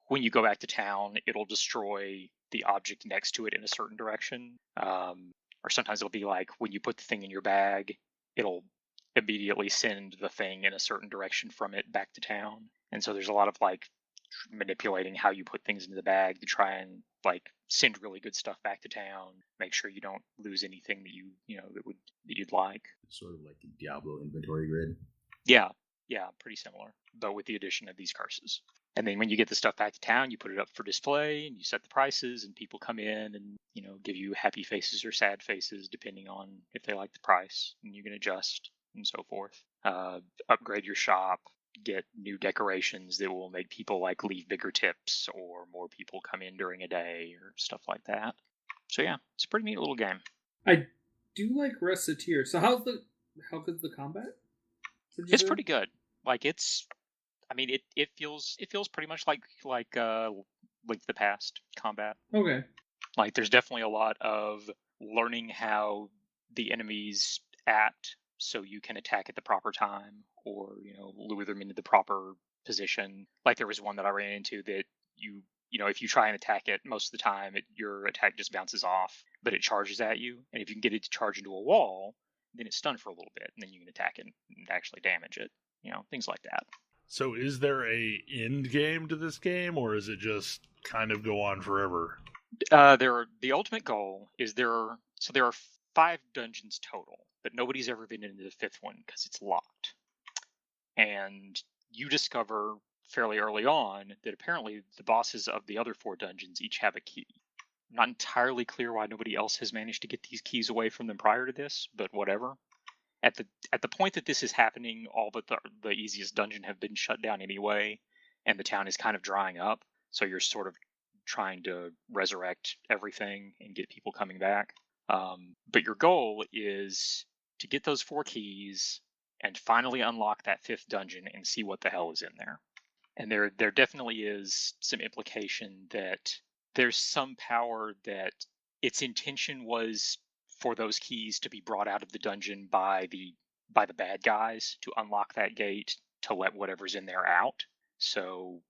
Speaker 5: when you go back to town, it'll destroy the object next to it in a certain direction. Or sometimes it'll be when you put the thing in your bag, it'll immediately send the thing in a certain direction from it back to town. And so there's a lot of manipulating how you put things into the bag to try and send really good stuff back to town, make sure you don't lose anything that that you'd like.
Speaker 3: Sort of like a Diablo inventory grid.
Speaker 5: Yeah, Yeah, pretty similar, but with the addition of these curses. And then when you get the stuff back to town, you put it up for display and you set the prices, and people come in and, give you happy faces or sad faces depending on if they like the price, and you can adjust and so forth. Upgrade your shop, get new decorations that will make people leave bigger tips, or more people come in during a day or stuff like that. So yeah, it's a pretty neat little game.
Speaker 4: I do like Reciteer. So how good's the combat?
Speaker 5: It's pretty good. It feels pretty much like Link to the Past combat.
Speaker 4: Okay.
Speaker 5: There's definitely a lot of learning how the enemies act, so you can attack at the proper time, or lure them into the proper position. There was one that I ran into that if you try and attack it, most of the time your attack just bounces off, but it charges at you, and if you can get it to charge into a wall, then it's stunned for a little bit, and then you can attack it and actually damage it. Things like that.
Speaker 2: So is there a end game to this game, or is it just kind of go on forever?
Speaker 5: The ultimate goal is there are 5 dungeons total, but nobody's ever been into the 5th one because it's locked. And you discover fairly early on that apparently the bosses of the other 4 dungeons each have a key. I'm not entirely clear why nobody else has managed to get these keys away from them prior to this, but whatever. At the point that this is happening, all but the easiest dungeon have been shut down anyway, and the town is kind of drying up. So you're sort of trying to resurrect everything and get people coming back. But your goal is to get those 4 keys and finally unlock that 5th dungeon and see what the hell is in there. And there definitely is some implication that there's some power that its intention was for those keys to be brought out of the dungeon by the bad guys to unlock that gate to let whatever's in there out. So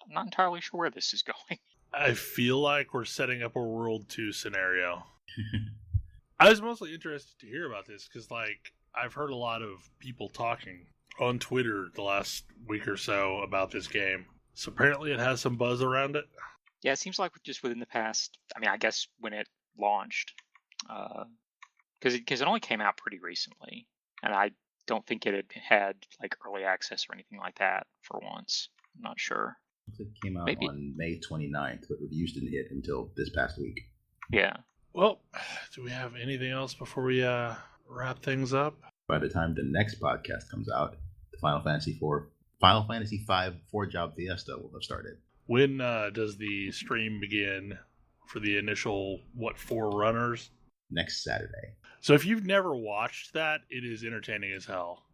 Speaker 5: I'm not entirely sure where this is going.
Speaker 2: I feel like we're setting up a World 2 scenario. I was mostly interested to hear about this because, I've heard a lot of people talking on Twitter the last week or so about this game. So apparently it has some buzz around it.
Speaker 5: Yeah, it seems like just within the past, I guess when it launched, because it only came out pretty recently, and I don't think it had early access or anything like that for once. I'm not sure.
Speaker 3: It came out on May 29th, but reviews didn't hit until this past week.
Speaker 5: Yeah.
Speaker 2: Well, do we have anything else before we wrap things up?
Speaker 3: By the time the next podcast comes out, the Final Fantasy V 4-job Fiesta will have started.
Speaker 2: When does the stream begin for the initial 4 runners?
Speaker 3: Next Saturday.
Speaker 2: So if you've never watched that, it is entertaining as hell.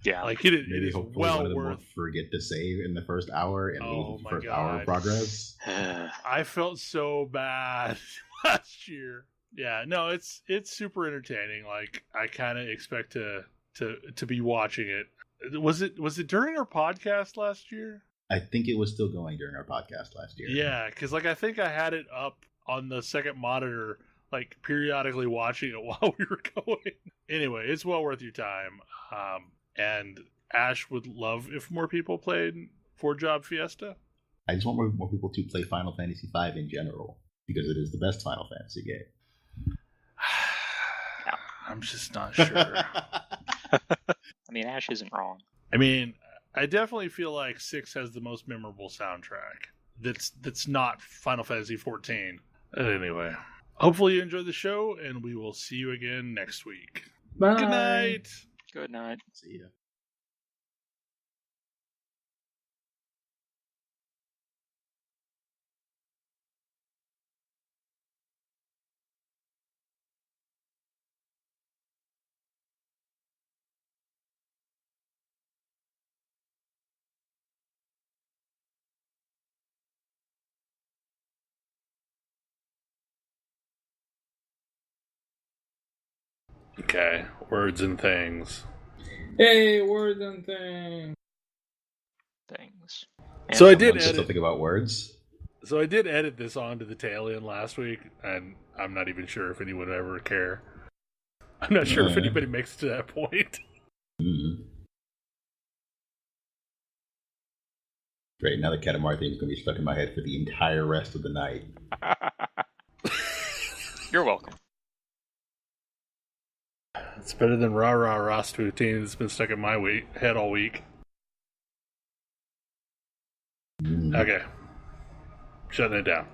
Speaker 5: Yeah,
Speaker 2: it is well worth.
Speaker 3: Forget to save in the first hour and lose the first hour of progress.
Speaker 2: I felt so bad last year. Yeah, no, it's super entertaining. I kind of expect to be watching it. Was it during our podcast last year?
Speaker 3: I think it was still going during our podcast last year.
Speaker 2: Yeah, because I think I had it up on the second monitor, periodically watching it while we were going. Anyway, it's well worth your time. And Ash would love if more people played 4-job Fiesta.
Speaker 3: I just want more people to play Final Fantasy V in general, because it is the best Final Fantasy game.
Speaker 2: I'm just not sure.
Speaker 5: Ash isn't wrong.
Speaker 2: I definitely feel like 6 has the most memorable soundtrack. That's not Final Fantasy 14. Anyway, hopefully you enjoyed the show, and we will see you again next week.
Speaker 4: Bye.
Speaker 2: Good night.
Speaker 5: Good night.
Speaker 3: See ya.
Speaker 2: Okay, words and things.
Speaker 4: Hey, words and things.
Speaker 2: So I did
Speaker 3: Still think about words.
Speaker 2: So I did edit this onto the tail end last week, and I'm not even sure if anyone would ever care. I'm not sure if anybody makes it to that point.
Speaker 3: Mm-hmm. Great, now the Katamari theme is going to be stuck in my head for the entire rest of the night.
Speaker 5: You're welcome.
Speaker 2: It's better than rah rah Rasputin that's been stuck in my head all week. Okay. Shutting it down.